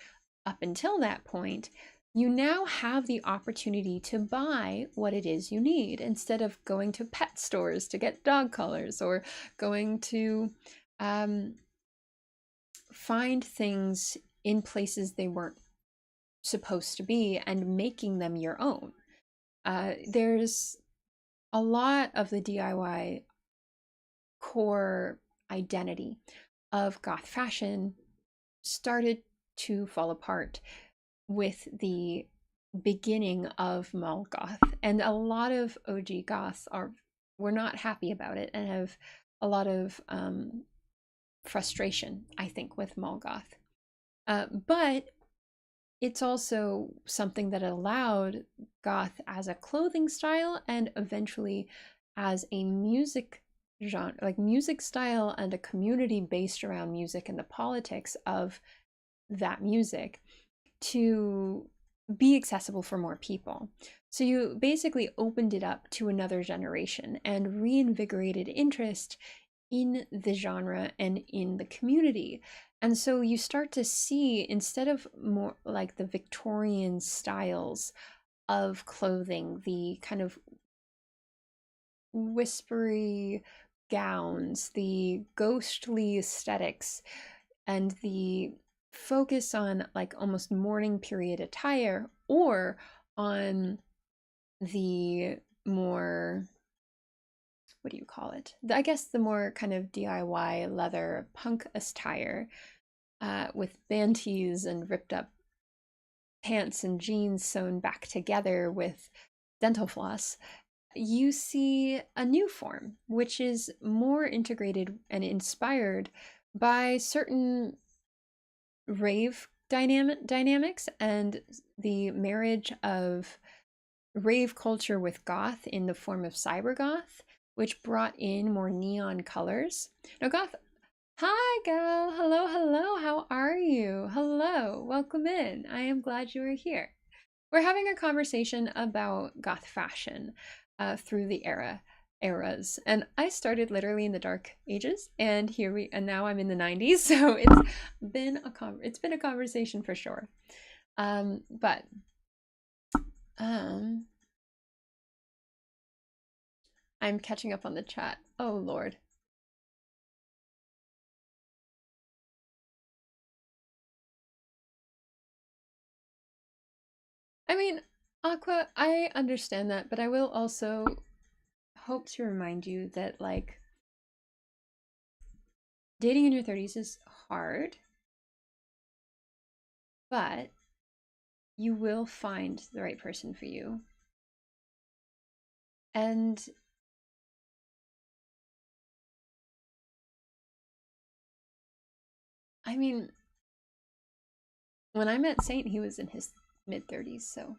up until that point, you now have the opportunity to buy what it is you need instead of going to pet stores to get dog collars or going to find things in places they weren't supposed to be and making them your own. There's a lot of the DIY core identity of goth fashion started to fall apart with the beginning of mall goth, and a lot of OG goths were not happy about it and have a lot of frustration, I think, with mall goth. But it's also something that allowed goth as a clothing style and eventually as a music genre, like music style and a community based around music and the politics of that music to be accessible for more people. So you basically opened it up to another generation and reinvigorated interest in the genre and in the community. And so you start to see, instead of more like the Victorian styles of clothing, the kind of whispery gowns, the ghostly aesthetics, and the focus on like almost mourning period attire, or on the more, what do you call it? I guess the more kind of DIY leather punk attire, with banties and ripped up pants and jeans sewn back together with dental floss. You see a new form, which is more integrated and inspired by certain rave dynamics and the marriage of rave culture with goth in the form of cyber goth, which brought in more neon colors. Now, goth. Hi, gal. Hello, hello. How are you? Hello. Welcome in. I am glad you are here. We're having a conversation about goth fashion through the eras, and I started literally in the dark ages, and now I'm in the 90s. So it's been a conversation for sure. But I'm catching up on the chat. Oh Lord. I mean, Aqua, I understand that, but I will also hope to remind you that, like, dating in your 30s is hard, but you will find the right person for you. And I mean, when I met Saint, he was in his mid 30s, so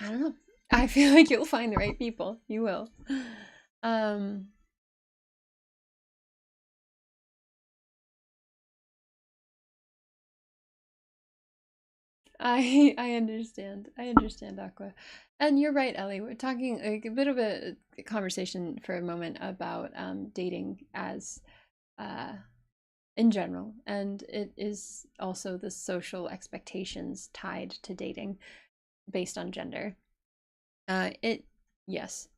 I don't know. I feel like you'll find the right people. You will. Um, I understand. I understand, Aqua. And you're right, Ellie. We're talking like a bit of a conversation for a moment about dating as in general, and it is also the social expectations tied to dating based on gender. It Yes,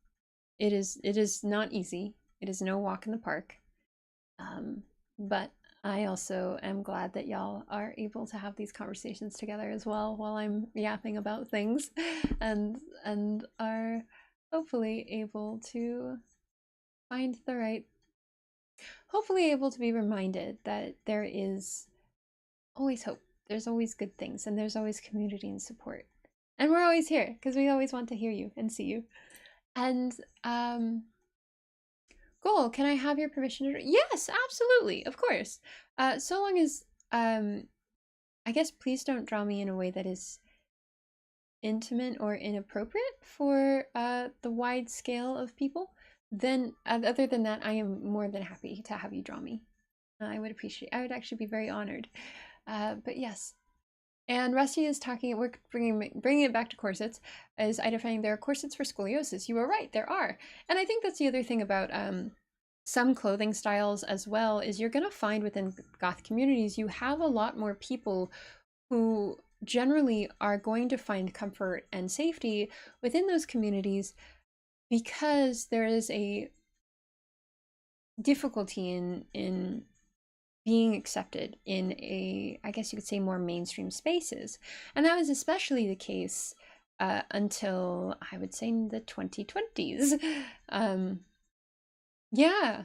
it is not easy. It is no walk in the park. But I also am glad that y'all are able to have these conversations together as well while I'm yapping about things, and are hopefully able to find the right, hopefully able to be reminded that there is always hope. There's always good things, and there's always community and support. And we're always here because we always want to hear you and see you. And Goal, can I have your permission to? Yes, absolutely, of course. So long as I guess please don't draw me in a way that is intimate or inappropriate for the wide scale of people. Then, other than that, I am more than happy to have you draw me. I would actually be very honored. But yes. And Rusty is talking, we're bringing it back to corsets, is identifying there are corsets for scoliosis. You are right, there are. And I think that's the other thing about some clothing styles as well, is you're going to find within goth communities, you have a lot more people who generally are going to find comfort and safety within those communities because there is a difficulty in being accepted in a, I guess you could say, more mainstream spaces. And that was especially the case until I would say the 2020s. Yeah.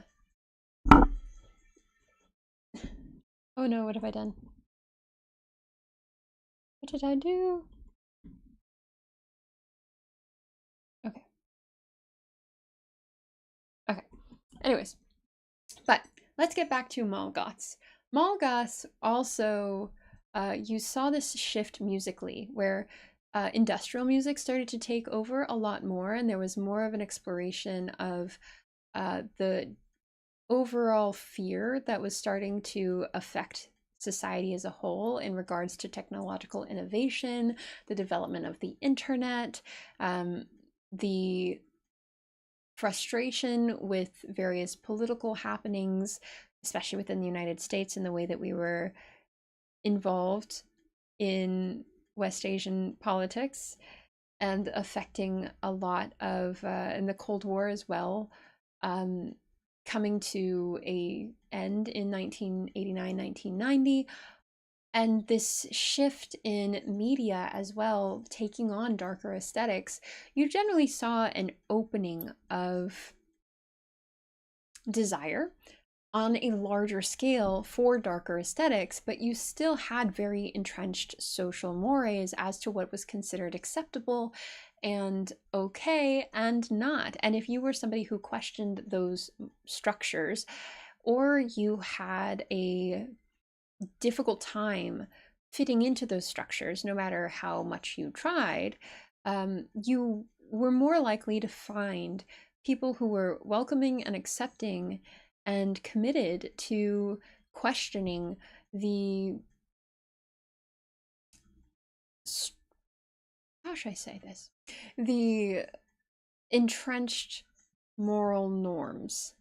Oh no, what have I done? What did I do? Okay. Anyways, but let's get back to Mall Goths. Mall Goths also, you saw this shift musically where industrial music started to take over a lot more, and there was more of an exploration of the overall fear that was starting to affect society as a whole in regards to technological innovation, the development of the internet, the frustration with various political happenings, especially within the United States, in the way that we were involved in West Asian politics and affecting a lot of, in the Cold War as well, um, coming to a end in 1989, 1990. And this shift in media as well, taking on darker aesthetics, you generally saw an opening of desire on a larger scale for darker aesthetics, but you still had very entrenched social mores as to what was considered acceptable and okay and not. And if you were somebody who questioned those structures, or you had a difficult time fitting into those structures, no matter how much you tried, you were more likely to find people who were welcoming and accepting and committed to questioning the, how should I say this? The entrenched moral norms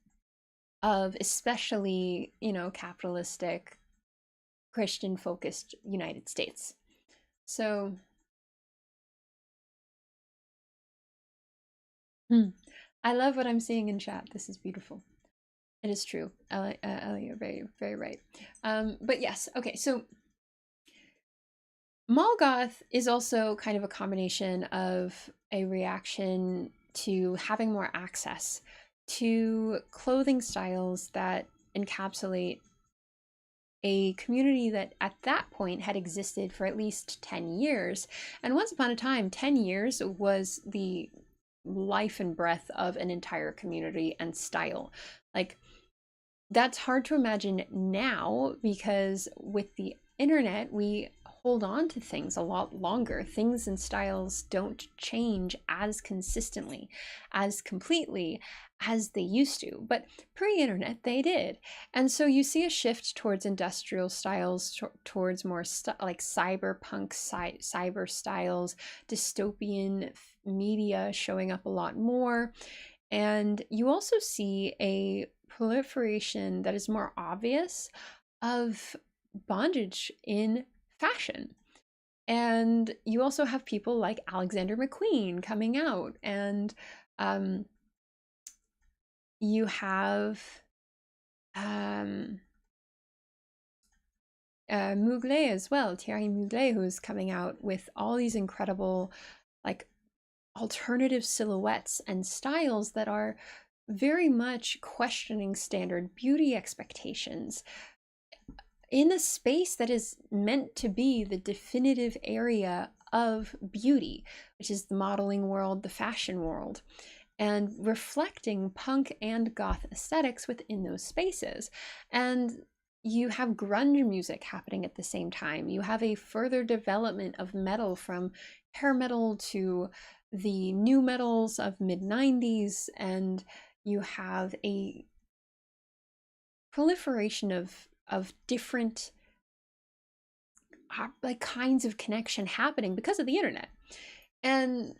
of especially, capitalistic, Christian focused United States. So, I love what I'm seeing in chat. This is beautiful. It is true. Ellie, you're very, very right. But yes, okay, so Mall Goth is also kind of a combination of a reaction to having more access to clothing styles that encapsulate a community that at that point had existed for at least 10 years. And once upon a time, 10 years was the life and breath of an entire community and style. Like, that's hard to imagine now because with the internet, we hold on to things a lot longer. Things and styles don't change as consistently, as completely as they used to. But pre-internet, they did. And so you see a shift towards industrial styles, towards more like cyberpunk, cyber styles, dystopian media showing up a lot more. And you also see a proliferation that is more obvious of bondage in fashion. And you also have people like Alexander McQueen coming out, and you have Mugler as well, Thierry Mugler, who's coming out with all these incredible, like, alternative silhouettes and styles that are very much questioning standard beauty expectations in a space that is meant to be the definitive area of beauty, which is the modeling world, the fashion world, and reflecting punk and goth aesthetics within those spaces. And you have grunge music happening at the same time. You have a further development of metal, from hair metal to the new metals of mid-90s, and you have a proliferation of different like kinds of connection happening because of the internet. And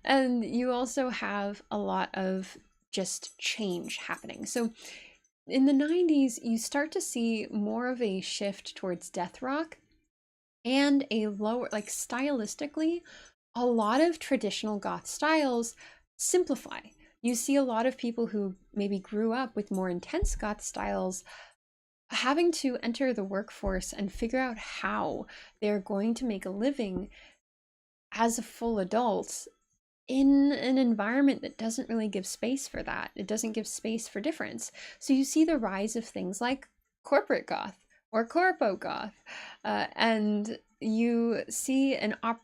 and you also have a lot of just change happening. So in the 90s, you start to see more of a shift towards death rock and a lower, like, stylistically, a lot of traditional goth styles simplify. You see a lot of people who maybe grew up with more intense goth styles having to enter the workforce and figure out how they're going to make a living as a full adult in an environment that doesn't really give space for that. It doesn't give space for difference. So you see the rise of things like corporate goth, or corpo goth, and you see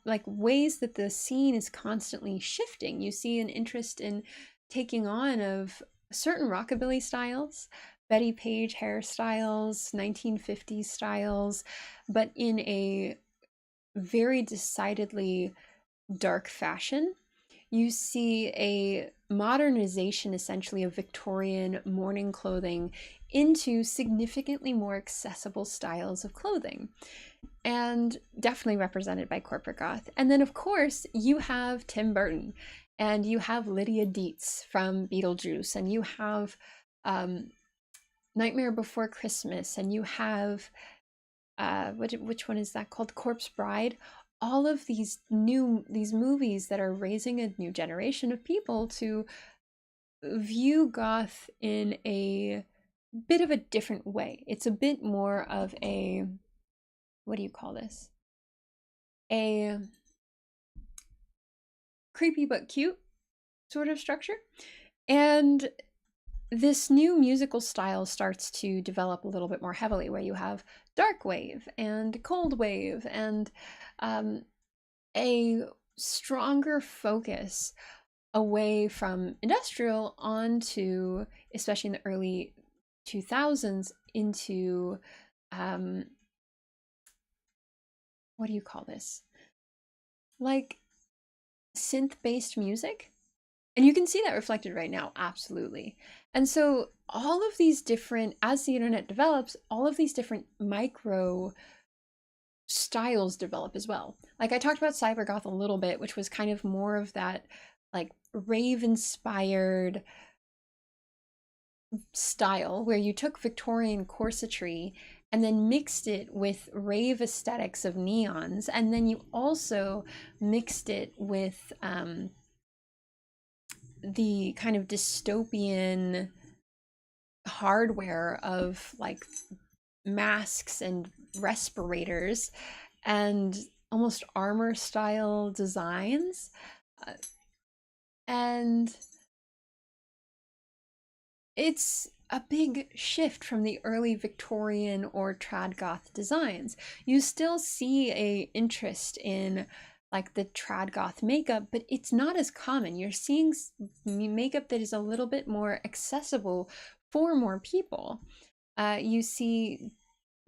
like ways that the scene is constantly shifting. You see an interest in taking on of certain rockabilly styles, Betty Page hairstyles, 1950s styles, but in a very decidedly dark fashion. You see a modernization essentially of Victorian mourning clothing into significantly more accessible styles of clothing, and definitely represented by corporate goth. And then, of course, you have Tim Burton, and you have Lydia Dietz from Beetlejuice, and you have um, Nightmare Before Christmas, and you have which one is that called, Corpse Bride. All of these movies that are raising a new generation of people to view goth in a bit of a different way. It's a bit more of a, what do you call this, a creepy but cute sort of structure. And this new musical style starts to develop a little bit more heavily, where you have dark wave and cold wave, and um, a stronger focus away from industrial onto, especially in the early 2000s, into um, what do you call this? Like synth-based music. And you can see that reflected right now, absolutely. And so all of these different, as the internet develops, all of these different micro styles develop as well. Like I talked about cybergoth a little bit, which was kind of more of that like rave inspired style where you took Victorian corsetry and then mixed it with rave aesthetics of neons, and then you also mixed it with the kind of dystopian hardware of like masks and respirators and almost armor style designs. Uh, and it's a big shift from the early Victorian or trad goth designs. You still see a interest in like the trad goth makeup, but it's not as common. You're seeing makeup that is a little bit more accessible for more people. You see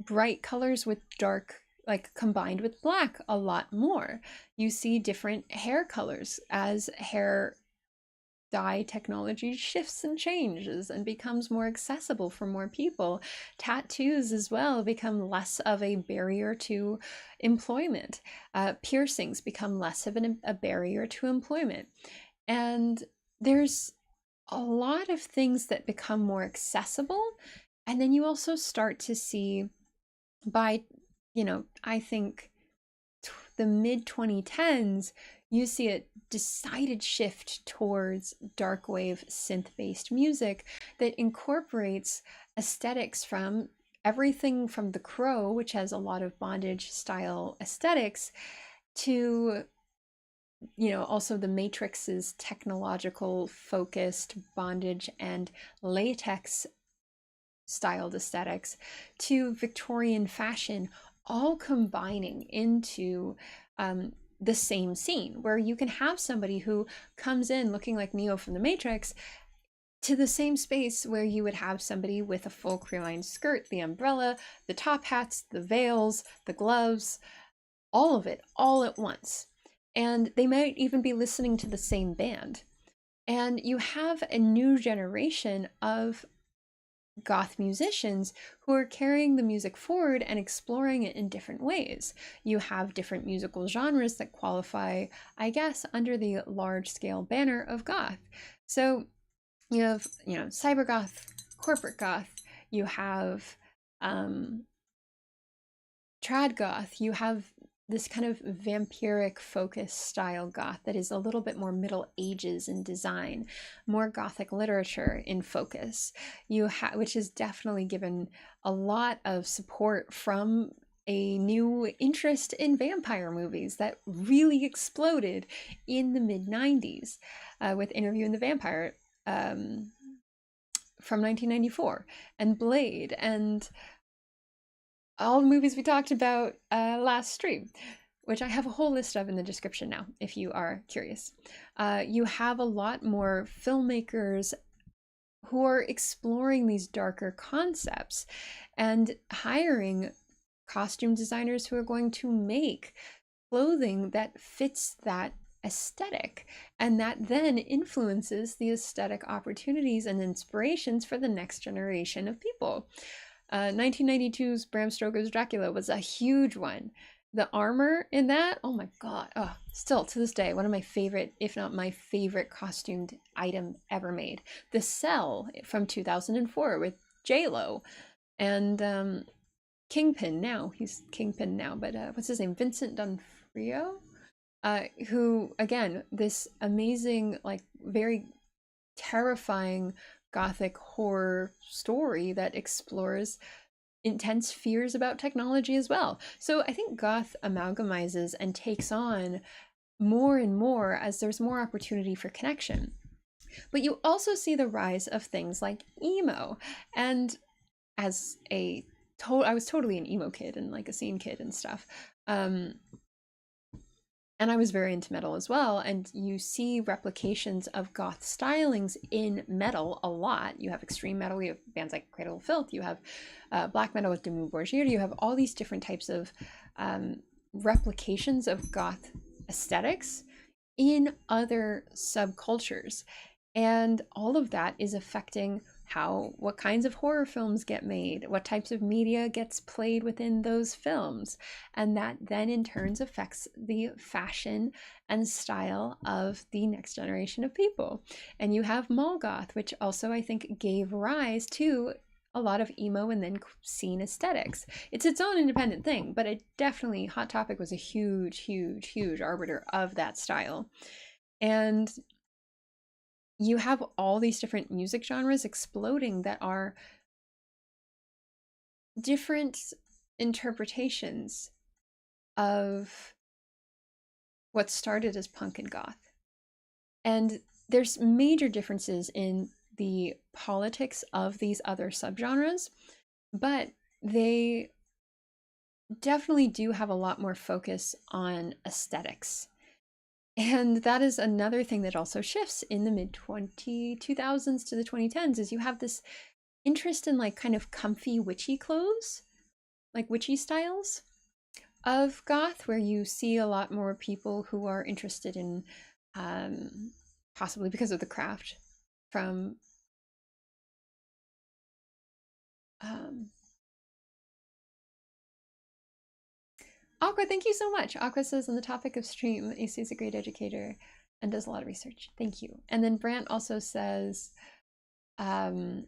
bright colors with dark, like combined with black a lot more. You see different hair colors as hair dye technology shifts and changes and becomes more accessible for more people. Tattoos as well become less of a barrier to employment. Piercings become less of a barrier to employment. And there's a lot of things that become more accessible. And then you also start to see by, I think the mid 2010s, you see a decided shift towards dark wave synth based music that incorporates aesthetics from everything from The Crow, which has a lot of bondage style aesthetics, to also the Matrix's technological focused bondage and latex styled aesthetics, to Victorian fashion, all combining into the same scene, where you can have somebody who comes in looking like Neo from the Matrix to the same space where you would have somebody with a full cream-lined skirt, the umbrella, the top hats, the veils, the gloves, all of it, all at once. And they might even be listening to the same band. And you have a new generation of goth musicians who are carrying the music forward and exploring it in different ways. You have different musical genres that qualify, I guess, under the large scale banner of goth. So you have, cyber goth, corporate goth, you have trad goth, you have this kind of vampiric focus style goth that is a little bit more Middle Ages in design, more Gothic literature in focus. Which has definitely given a lot of support from a new interest in vampire movies that really exploded in the mid 90s with Interviewing the Vampire from 1994 and Blade, and all the movies we talked about last stream, which I have a whole list of in the description now, if you are curious. You have a lot more filmmakers who are exploring these darker concepts and hiring costume designers who are going to make clothing that fits that aesthetic, and that then influences the aesthetic opportunities and inspirations for the next generation of people. 1992's Bram Stoker's Dracula was a huge one. The armor in that, oh my god, oh, still to this day, one of my favorite, if not my favorite costumed item ever made. The Cell from 2004 with J-Lo and Kingpin now. He's Kingpin now, but what's his name? Vincent D'Onofrio? Who, again, this amazing, like, very terrifying gothic horror story that explores intense fears about technology as well. So I think goth amalgamizes and takes on more and more as there's more opportunity for connection. But you also see the rise of things like emo. And as I was totally an emo kid and like a scene kid and stuff. And I was very into metal as well. And you see replications of goth stylings in metal a lot. You have extreme metal, you have bands like Cradle of Filth, you have black metal with Dimmu Borgir, you have all these different types of replications of goth aesthetics in other subcultures. And all of that is affecting what kinds of horror films get made, what types of media gets played within those films. And that then in turns affects the fashion and style of the next generation of people. And you have mall goth, which also I think gave rise to a lot of emo and then scene aesthetics. It's its own independent thing, but it definitely, Hot Topic was a huge, huge, huge arbiter of that style. And you have all these different music genres exploding that are different interpretations of what started as punk and goth. And there's major differences in the politics of these other subgenres, but they definitely do have a lot more focus on aesthetics. And that is another thing that also shifts in the mid 2000s to the 2010s is you have this interest in like kind of comfy witchy clothes, like witchy styles of goth, where you see a lot more people who are interested in, possibly because of the craft from Aqua, thank you so much. Aqua says on the topic of stream, AC is a great educator and does a lot of research. Thank you. And then Brant also says, the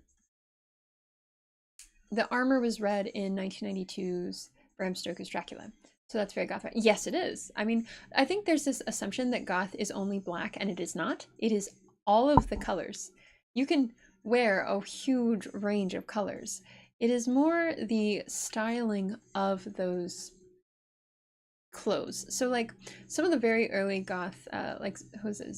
armor was read in 1992's Bram Stoker's Dracula. So that's very goth. Yes, it is. I mean, I think there's this assumption that goth is only black, and it is not. It is all of the colors. You can wear a huge range of colors. It is more the styling of those clothes. So like some of the very early goth, like who's it?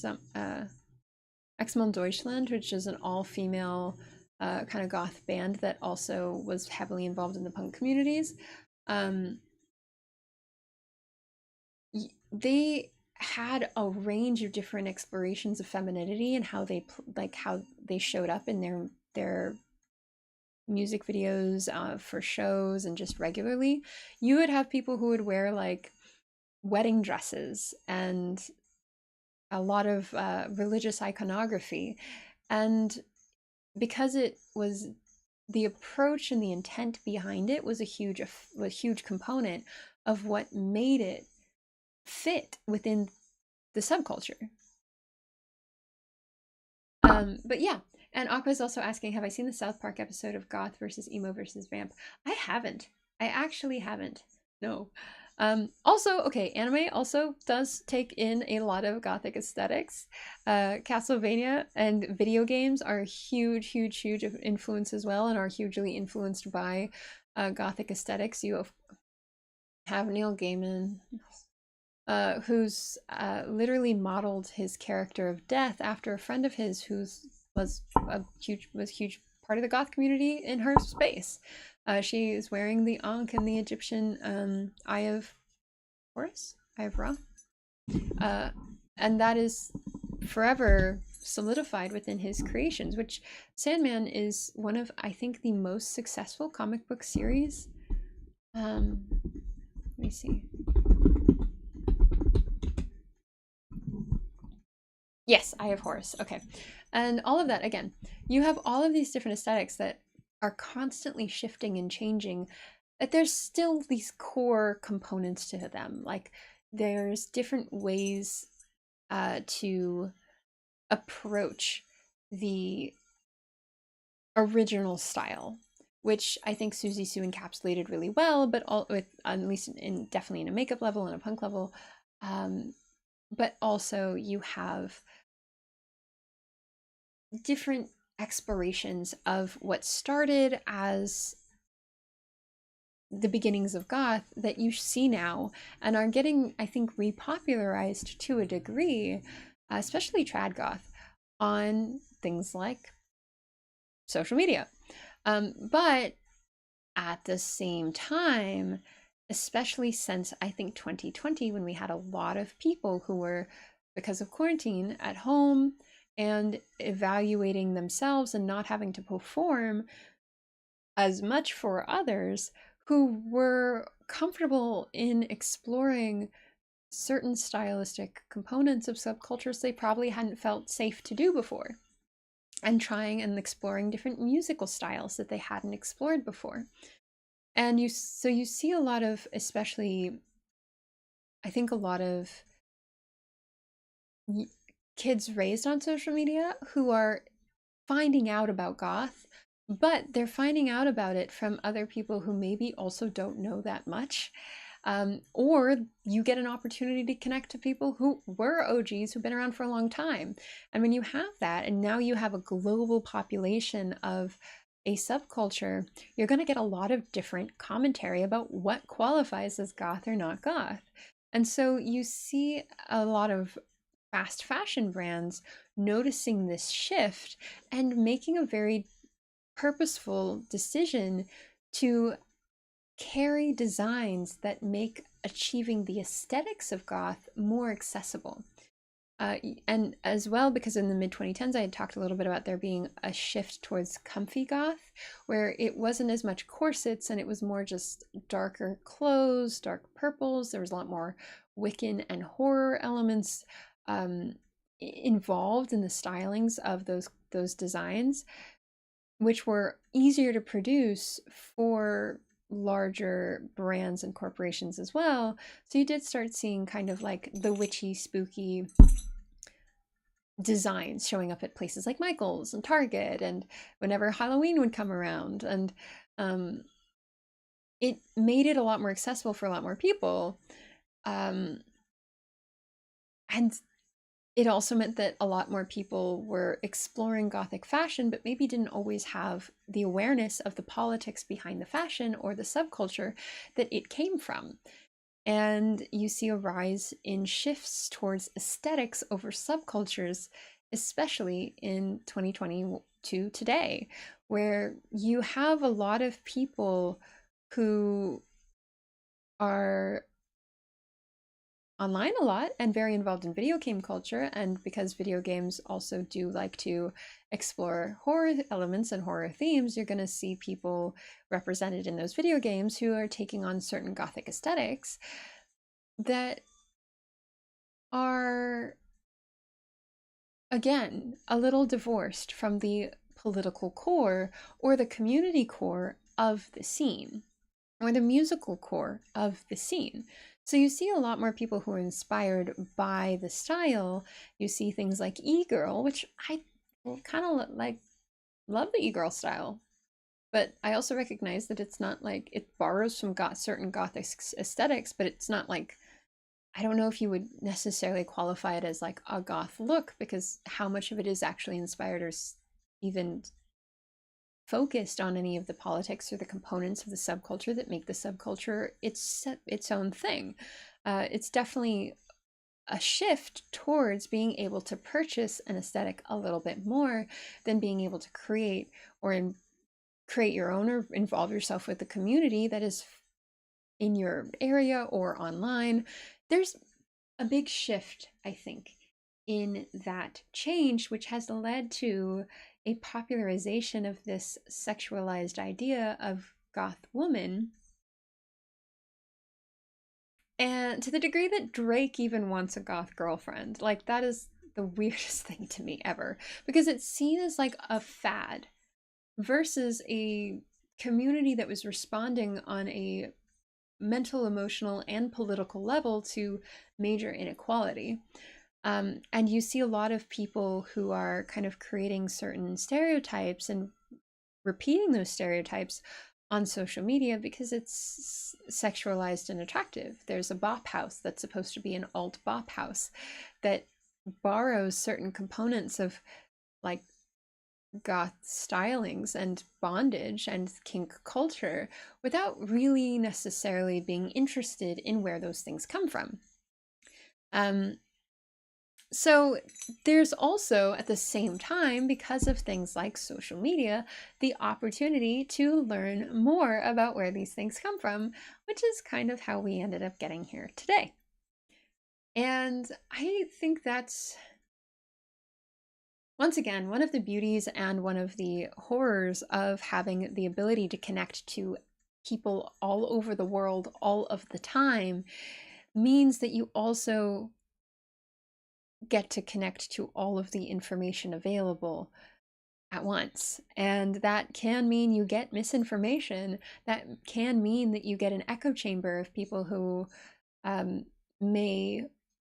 Exmon Deutschland, which is an all-female kind of goth band that also was heavily involved in the punk communities. They had a range of different explorations of femininity and how they showed up in their music videos for shows and just regularly. You would have people who would wear like wedding dresses and a lot of religious iconography. And because it was the approach and the intent behind it was a huge component of what made it fit within the subculture. But yeah, and Aqua's also asking, have I seen the South Park episode of Goth versus Emo versus Vamp? I haven't. I actually haven't. No. Also, okay, anime also does take in a lot of gothic aesthetics. Castlevania and video games are huge, huge, huge influence as well, and are hugely influenced by gothic aesthetics. You have Neil Gaiman, who's literally modeled his character of Death after a friend of his who was a huge part of the goth community in her space. She is wearing the Ankh and the Egyptian Eye of Horus, Eye of Ra. Uh, and that is forever solidified within his creations, which Sandman is one of, I think, the most successful comic book series. Let me see. Yes, Eye of Horus. Okay. And all of that, again, you have all of these different aesthetics that are constantly shifting and changing, but there's still these core components to them. Like there's different ways to approach the original style, which I think Susie Sue encapsulated really well, but all with at least in definitely in a makeup level and a punk level. But also you have different explorations of what started as the beginnings of goth that you see now and are getting, I think, repopularized to a degree, especially trad goth, on things like social media. But at the same time, especially since I think 2020, when we had a lot of people who were, because of quarantine, at home and evaluating themselves and not having to perform as much for others, who were comfortable in exploring certain stylistic components of subcultures they probably hadn't felt safe to do before, and trying and exploring different musical styles that they hadn't explored before. And you see a lot of, especially, I think, a lot of kids raised on social media who are finding out about goth, but they're finding out about it from other people who maybe also don't know that much. Or you get an opportunity to connect to people who were OGs who've been around for a long time. And when you have that, and now you have a global population of a subculture, you're going to get a lot of different commentary about what qualifies as goth or not goth. And so you see a lot of fast fashion brands noticing this shift and making a very purposeful decision to carry designs that make achieving the aesthetics of goth more accessible. And as well, because in the mid 2010s, I had talked a little bit about there being a shift towards comfy goth, where it wasn't as much corsets and it was more just darker clothes, dark purples. There was a lot more Wiccan and horror elements involved in the stylings of those designs, which were easier to produce for larger brands and corporations as well. So you did start seeing kind of like the witchy, spooky designs showing up at places like Michael's and Target, and whenever Halloween would come around. And it made it a lot more accessible for a lot more people. And it also meant that a lot more people were exploring Gothic fashion, but maybe didn't always have the awareness of the politics behind the fashion or the subculture that it came from. And you see a rise in shifts towards aesthetics over subcultures, especially in 2022 today, where you have a lot of people who are online a lot and very involved in video game culture. And because video games also do like to explore horror elements and horror themes, you're going to see people represented in those video games who are taking on certain Gothic aesthetics that are, again, a little divorced from the political core or the community core of the scene or the musical core of the scene. So you see a lot more people who are inspired by the style. You see things like e-girl, which I kind of like, love the e-girl style, but I also recognize that it's not like it borrows from certain Gothic aesthetics, but it's not like, I don't know if you would necessarily qualify it as like a goth look, because how much of it is actually inspired or even focused on any of the politics or the components of the subculture that make the subculture its own thing. It's definitely a shift towards being able to purchase an aesthetic a little bit more than being able to create or create your own or involve yourself with the community that is in your area or online. There's a big shift, I think, in that change, which has led to a popularization of this sexualized idea of goth woman. And to the degree that Drake even wants a goth girlfriend, like that is the weirdest thing to me ever, because it's seen as like a fad versus a community that was responding on a mental, emotional, and political level to major inequality. And you see a lot of people who are kind of creating certain stereotypes and repeating those stereotypes on social media because it's sexualized and attractive. There's a bop house that's supposed to be an alt bop house that borrows certain components of like goth stylings and bondage and kink culture without really necessarily being interested in where those things come from. So there's also, at the same time, because of things like social media, the opportunity to learn more about where these things come from, which is kind of how we ended up getting here today. And I think that's, once again, one of the beauties and one of the horrors of having the ability to connect to people all over the world all of the time means that you also get to connect to all of the information available at once. And that can mean you get misinformation. That can mean that you get an echo chamber of people who may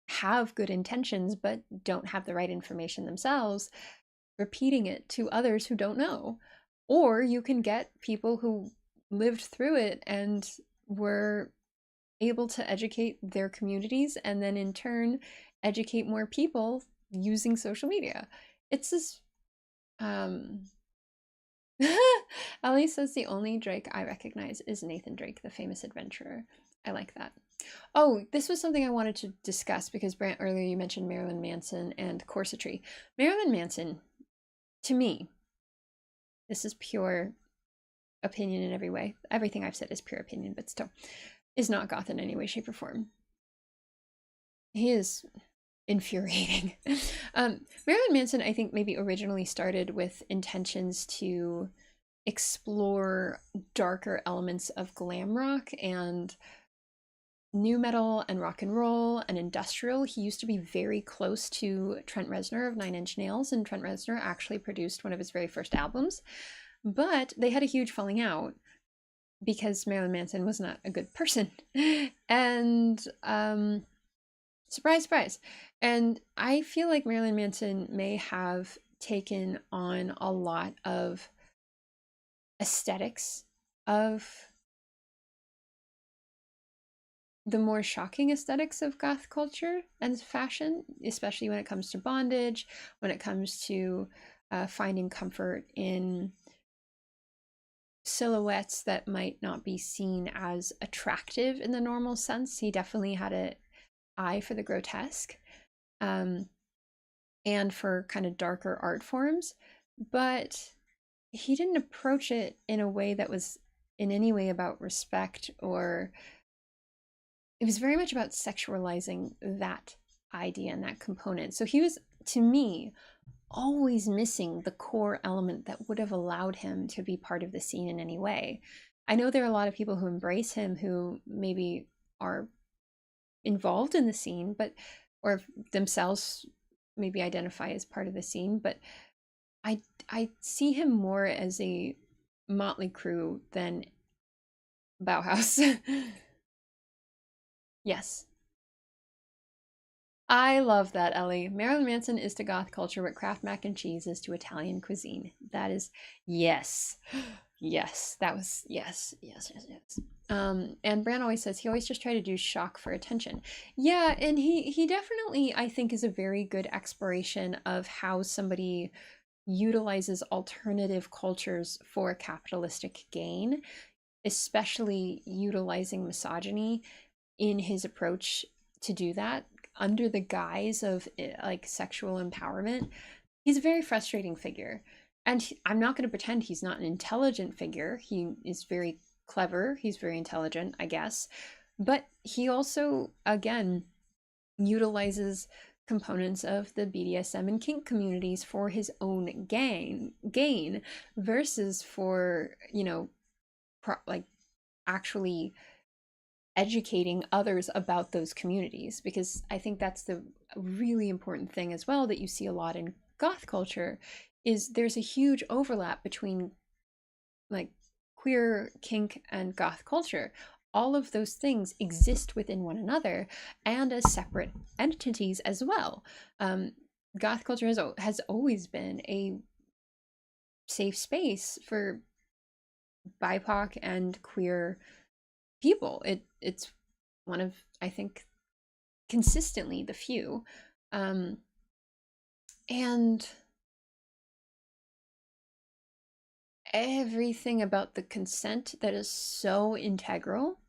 have good intentions but don't have the right information themselves, repeating it to others who don't know. Or you can get people who lived through it and were able to educate their communities and then in turn educate more people using social media. It's this Ellie says the only Drake I recognize is Nathan Drake, the famous adventurer. I like that. Oh, this was something I wanted to discuss because Brant, earlier you mentioned Marilyn Manson and corsetry. Marilyn Manson, to me, this is pure opinion in every way. Everything I've said is pure opinion, but still, is not goth in any way, shape, or form. He is infuriating. Marilyn Manson, I think, maybe originally started with intentions to explore darker elements of glam rock and nu metal and rock and roll and industrial. He used to be very close to Trent Reznor of Nine Inch Nails, and Trent Reznor actually produced one of his very first albums. But they had a huge falling out because Marilyn Manson was not a good person. And surprise, surprise. And I feel like Marilyn Manson may have taken on a lot of aesthetics of the more shocking aesthetics of goth culture and fashion, especially when it comes to bondage, when it comes to finding comfort in silhouettes that might not be seen as attractive in the normal sense. He definitely had an eye for the grotesque and for kind of darker art forms, but he didn't approach it in a way that was in any way about respect, or it was very much about sexualizing that idea and that component. So he was, to me, always missing the core element that would have allowed him to be part of the scene in any way. I know there are a lot of people who embrace him who maybe are involved in the scene, but or themselves maybe identify as part of the scene, but I see him more as a Motley Crue than Bauhaus. Yes. I love that, Ellie. Marilyn Manson is to goth culture what Kraft mac and cheese is to Italian cuisine. That is, yes. Yes, that was, yes, yes, yes, yes. And Bran always says he always just try to do shock for attention. Yeah, and he definitely, I think, is a very good exploration of how somebody utilizes alternative cultures for capitalistic gain, especially utilizing misogyny in his approach to do that under the guise of like sexual empowerment. He's a very frustrating figure. I'm not going to pretend he's not an intelligent figure. He is very clever, he's very intelligent, I guess. But he also, again, utilizes components of the BDSM and kink communities for his own gain versus for, like actually educating others about those communities, because I think that's the really important thing as well that you see a lot in goth culture is there's a huge overlap between like queer, kink, and goth culture. All of those things exist within one another and as separate entities as well. Goth culture has always been a safe space for BIPOC and queer people. It's one of, I think, consistently the few. And everything about the consent that is so integral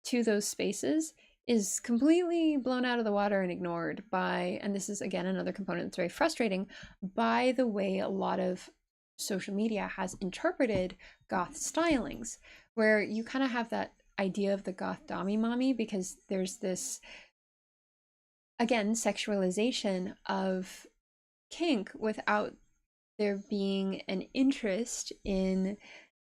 to those spaces is completely blown out of the water and ignored by, and this is again another component that's very frustrating, by the way a lot of social media has interpreted goth stylings, where you kind of have that idea of the goth dommy mommy, because there's this, again, sexualization of kink without there being an interest in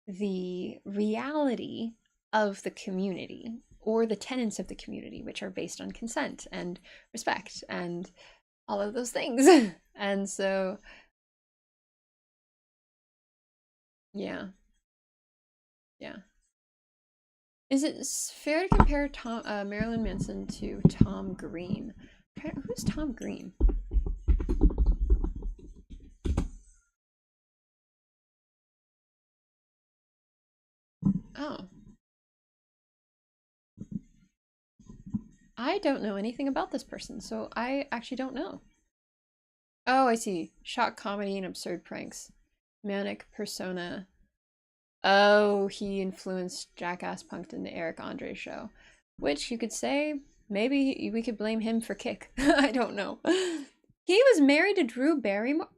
the reality of the community or the tenets of the community, which are based on consent and respect and all of those things. And so, yeah, yeah. Is it fair to compare Marilyn Manson to Tom Green? Who's Tom Green? Oh, I don't know anything about this person, so I actually don't know. Oh, I see. Shock comedy and absurd pranks. Manic persona. Oh, he influenced Jackass Punked into Eric Andre's show. Which you could say, maybe we could blame him for Kick. I don't know. He was married to Drew Barrymore.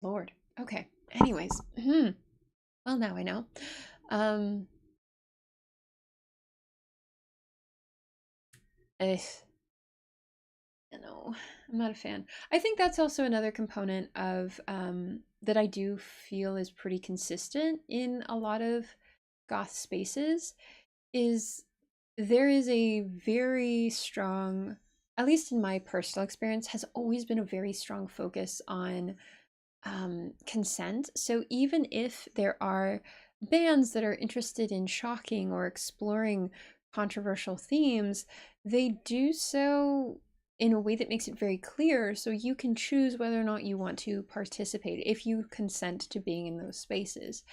Lord. Okay. Anyways. Well, now I know. Eh, no, I'm not a fan. I think that's also another component of that I do feel is pretty consistent in a lot of goth spaces is there is a very strong, at least in my personal experience, has always been a very strong focus on consent. So even if there are bands that are interested in shocking or exploring controversial themes, they do so in a way that makes it very clear so you can choose whether or not you want to participate if you consent to being in those spaces.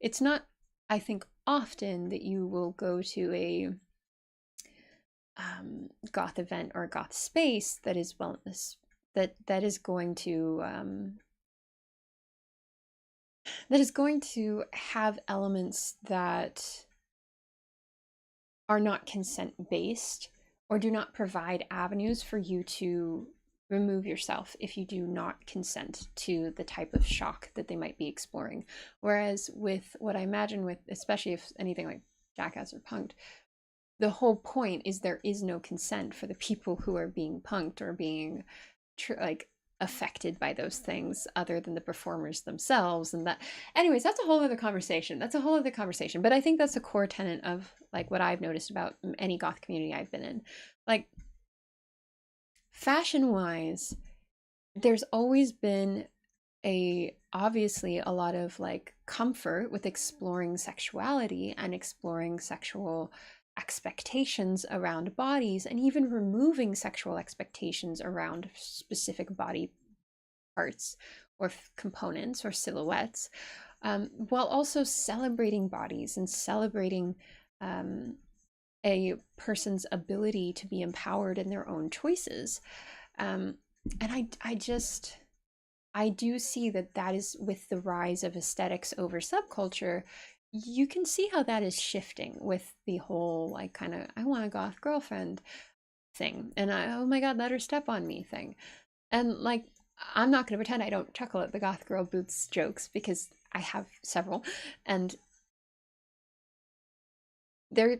It's not, I think, often that you will go to a goth event or a goth space that is wellness that is going to have elements that are not consent based or do not provide avenues for you to remove yourself if you do not consent to the type of shock that they might be exploring. Whereas with what I imagine with, especially if anything like Jackass or Punked, the whole point is there is no consent for the people who are being punked or being like affected by those things other than the performers themselves. And that, anyways, that's a whole other conversation. But I think that's a core tenet of like what I've noticed about any goth community I've been in. Like fashion wise, there's always been obviously a lot of like comfort with exploring sexuality and exploring sexual expectations around bodies and even removing sexual expectations around specific body parts or components or silhouettes, while also celebrating bodies and celebrating a person's ability to be empowered in their own choices. And I do see that is with the rise of aesthetics over subculture. You can see how that is shifting with the whole like kind of I want a goth girlfriend thing and oh my god, let her step on me thing. And like I'm not going to pretend I don't chuckle at the goth girl boots jokes because I have several, and they're,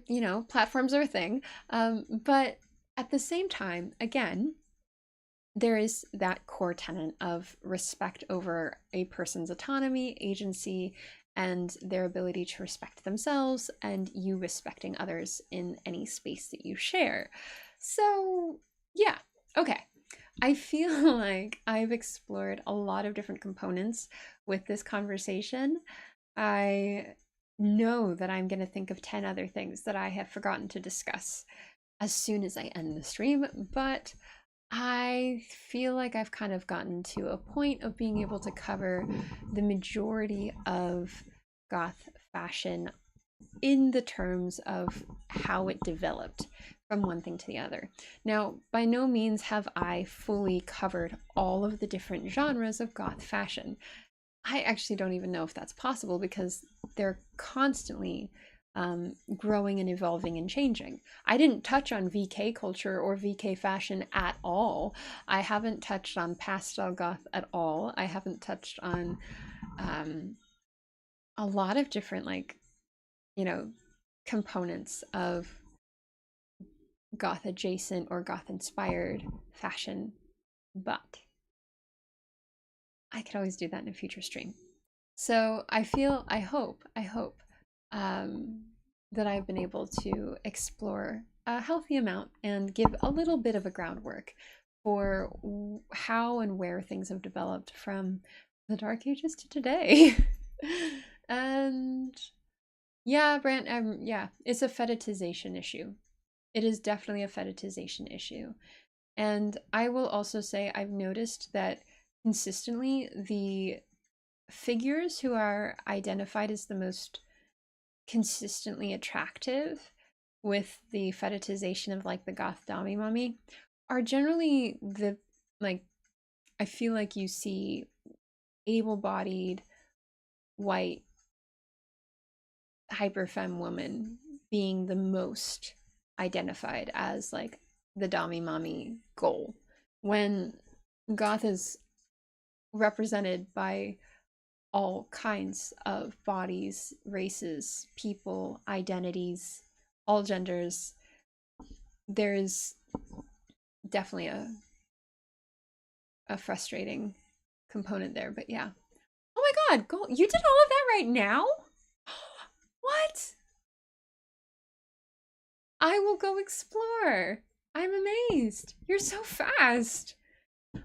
platforms are a thing. But at the same time, again, there is that core tenet of respect over a person's autonomy, agency, and their ability to respect themselves, and you respecting others in any space that you share. So, yeah, okay. I feel like I've explored a lot of different components with this conversation. I know that I'm going to think of 10 other things that I have forgotten to discuss as soon as I end the stream, but I feel like I've kind of gotten to a point of being able to cover the majority of goth fashion in the terms of how it developed from one thing to the other. Now, by no means have I fully covered all of the different genres of goth fashion. I actually don't even know if that's possible because they're constantly growing and evolving and changing. I didn't touch on VK culture or VK fashion at all. I haven't touched on pastel goth at all. I haven't touched on um, a lot of different, like, you know, components of goth adjacent or goth inspired fashion, but I could always do that in a future stream. So I hope um, that I've been able to explore a healthy amount and give a little bit of a groundwork for how and where things have developed from the Dark Ages to today. And yeah, Brant, yeah, it's a fetishization issue. It is definitely a fetishization issue. And I will also say I've noticed that consistently the figures who are identified as the most consistently attractive with the fetishization of like the goth dami mummy are generally the, like, I feel like you see able-bodied white hyperfemme woman being the most identified as like the dami mummy goal, when goth is represented by all kinds of bodies, races, people, identities, all genders. There's definitely a frustrating component there, but yeah. Oh my god, go, you did all of that right now? What? I will go explore. I'm amazed. You're so fast.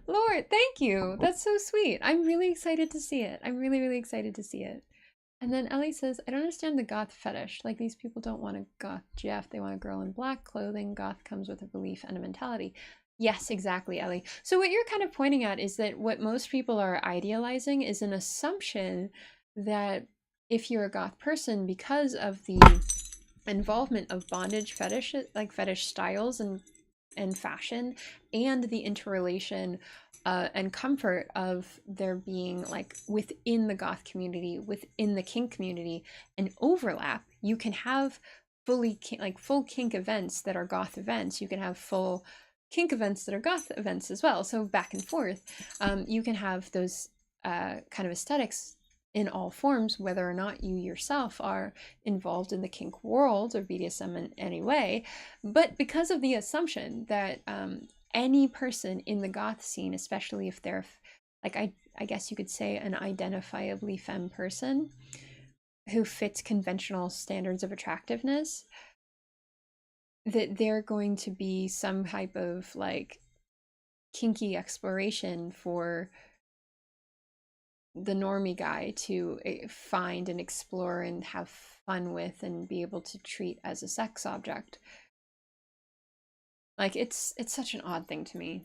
Lord, thank you. That's so sweet. I'm really excited to see it. I'm really, really excited to see it. And then Ellie says, I don't understand the goth fetish. Like, these people don't want a goth GF. They want a girl in black clothing. Goth comes with a belief and a mentality. Yes, exactly, Ellie. So what you're kind of pointing at is that what most people are idealizing is an assumption that if you're a goth person, because of the involvement of bondage fetish, like fetish styles and fashion, and the interrelation and comfort of there being, like, within the goth community, within the kink community, an overlap. You can have full kink events that are goth events. You can have full kink events that are goth events as well. So back and forth, you can have those kind of aesthetics in all forms, whether or not you yourself are involved in the kink world or BDSM in any way. But because of the assumption that any person in the goth scene, especially if they're like, I guess you could say an identifiably femme person who fits conventional standards of attractiveness, that they're going to be some type of like kinky exploration for the normie guy to find and explore and have fun with and be able to treat as a sex object. Like, it's such an odd thing to me.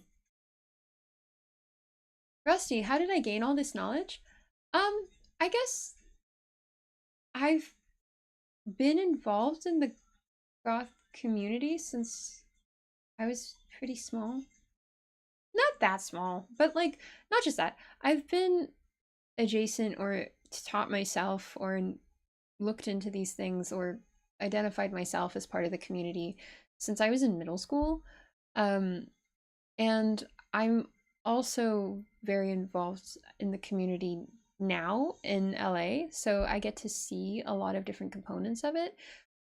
Rusty, how did I gain all this knowledge? I guess I've been involved in the goth community since I was pretty small. Not that small, but like, not just that. I've been adjacent or taught myself or looked into these things or identified myself as part of the community since I was in middle school. And I'm also very involved in the community now in LA, so I get to see a lot of different components of it.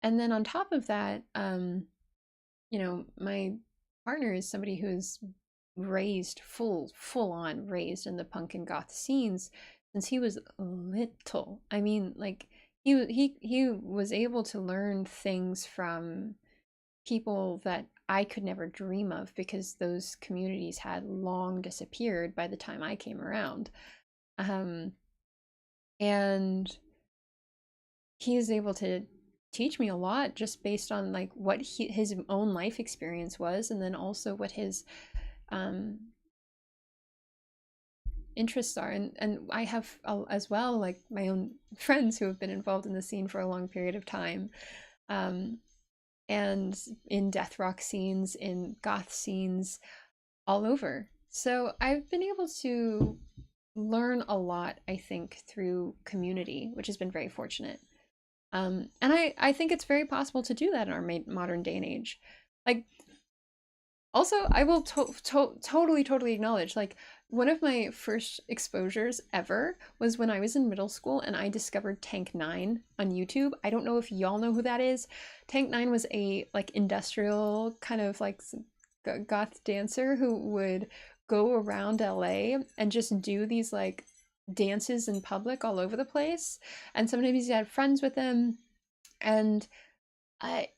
And then on top of that, my partner is somebody who's raised full on raised in the punk and goth scenes since he was little. I mean, like he was able to learn things from people that I could never dream of because those communities had long disappeared by the time I came around. Um, and he is able to teach me a lot just based on like what his own life experience was, and then also what his um, interests are. And I have as well like my own friends who have been involved in the scene for a long period of time, um, and in death rock scenes, in goth scenes, all over. So I've been able to learn a lot, I think, through community, which has been very fortunate. And I think it's very possible to do that in our modern day and age. Like, also, I will totally acknowledge, like, one of my first exposures ever was when I was in middle school and I discovered Tank 9 on YouTube. I don't know if y'all know who that is. Tank 9 was a, like, industrial kind of, like, goth dancer who would go around LA and just do these, like, dances in public all over the place. And sometimes he had friends with him. And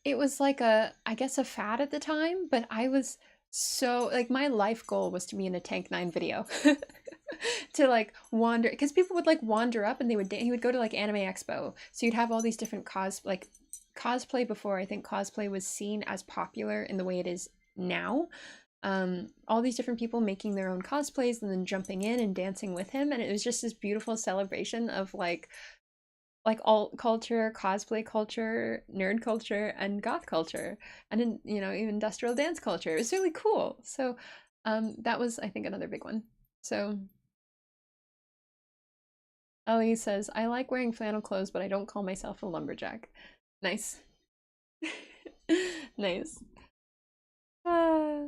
it was like I guess a fad at the time, but I was so like my life goal was to be in a Tank 9 video. To like wander, because people would like wander up and he would go to like Anime Expo. So you'd have all these different cosplay before I think cosplay was seen as popular in the way it is now. All these different people making their own cosplays and then jumping in and dancing with him, and it was just this beautiful celebration of like alt culture, cosplay culture, nerd culture, and goth culture, and in, even industrial dance culture. It was really cool. So that was, I think, another big one. So Ellie says, I like wearing flannel clothes, but I don't call myself a lumberjack. Nice. Nice. Uh,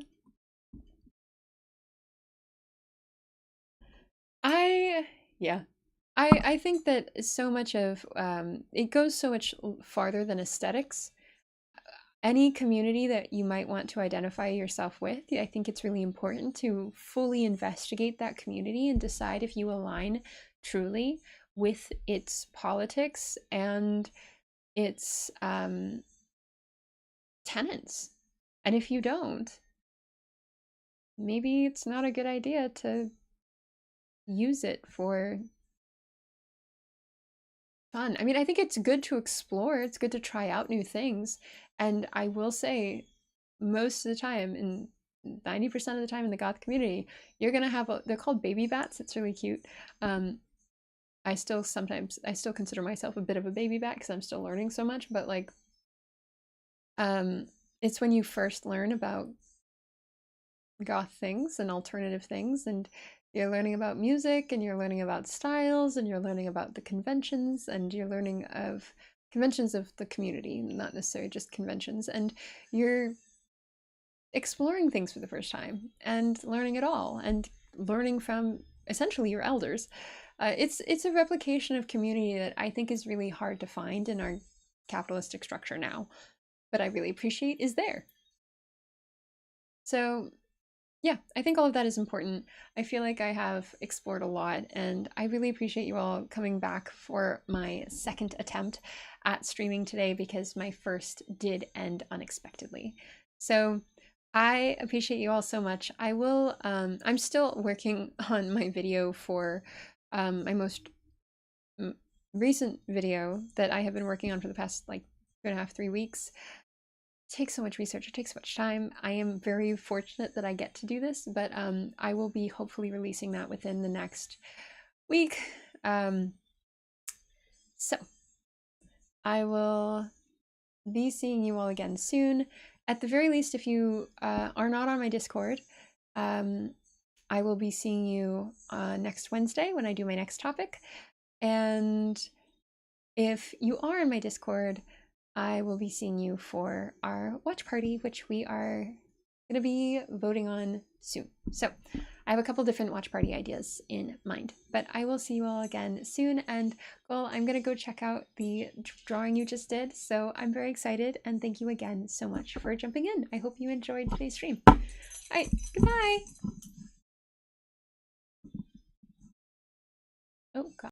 I, yeah. I think that so much of it goes so much farther than aesthetics. Any community that you might want to identify yourself with, I think it's really important to fully investigate that community and decide if you align truly with its politics and its tenets. And if you don't, maybe it's not a good idea to use it for fun. I mean, I think it's good to explore, it's good to try out new things. And I will say, most of the time, in 90% of the time in the goth community, you're gonna have they're called baby bats. It's really cute. I still consider myself a bit of a baby bat because I'm still learning so much, but like it's when you first learn about goth things and alternative things, and you're learning about music and you're learning about styles and you're learning about the conventions and you're learning of conventions of the community, not necessarily just conventions, and you're exploring things for the first time and learning it all and learning from essentially your elders. It's a replication of community that I think is really hard to find in our capitalistic structure now, but I really appreciate is there. So yeah, I think all of that is important. I feel like I have explored a lot, and I really appreciate you all coming back for my second attempt at streaming today because my first did end unexpectedly. So I appreciate you all so much. I'm still working on my video for my most recent video that I have been working on for the past like 2.5, 3 weeks. It takes so much research, it takes so much time. I am very fortunate that I get to do this, but I will be hopefully releasing that within the next week. So I will be seeing you all again soon. At the very least, if you are not on my Discord, I will be seeing you next Wednesday when I do my next topic. And if you are in my Discord, I will be seeing you for our watch party, which we are going to be voting on soon. So I have a couple different watch party ideas in mind, but I will see you all again soon. And well, I'm going to go check out the drawing you just did. So I'm very excited. And thank you again so much for jumping in. I hope you enjoyed today's stream. All right, goodbye. Oh, God.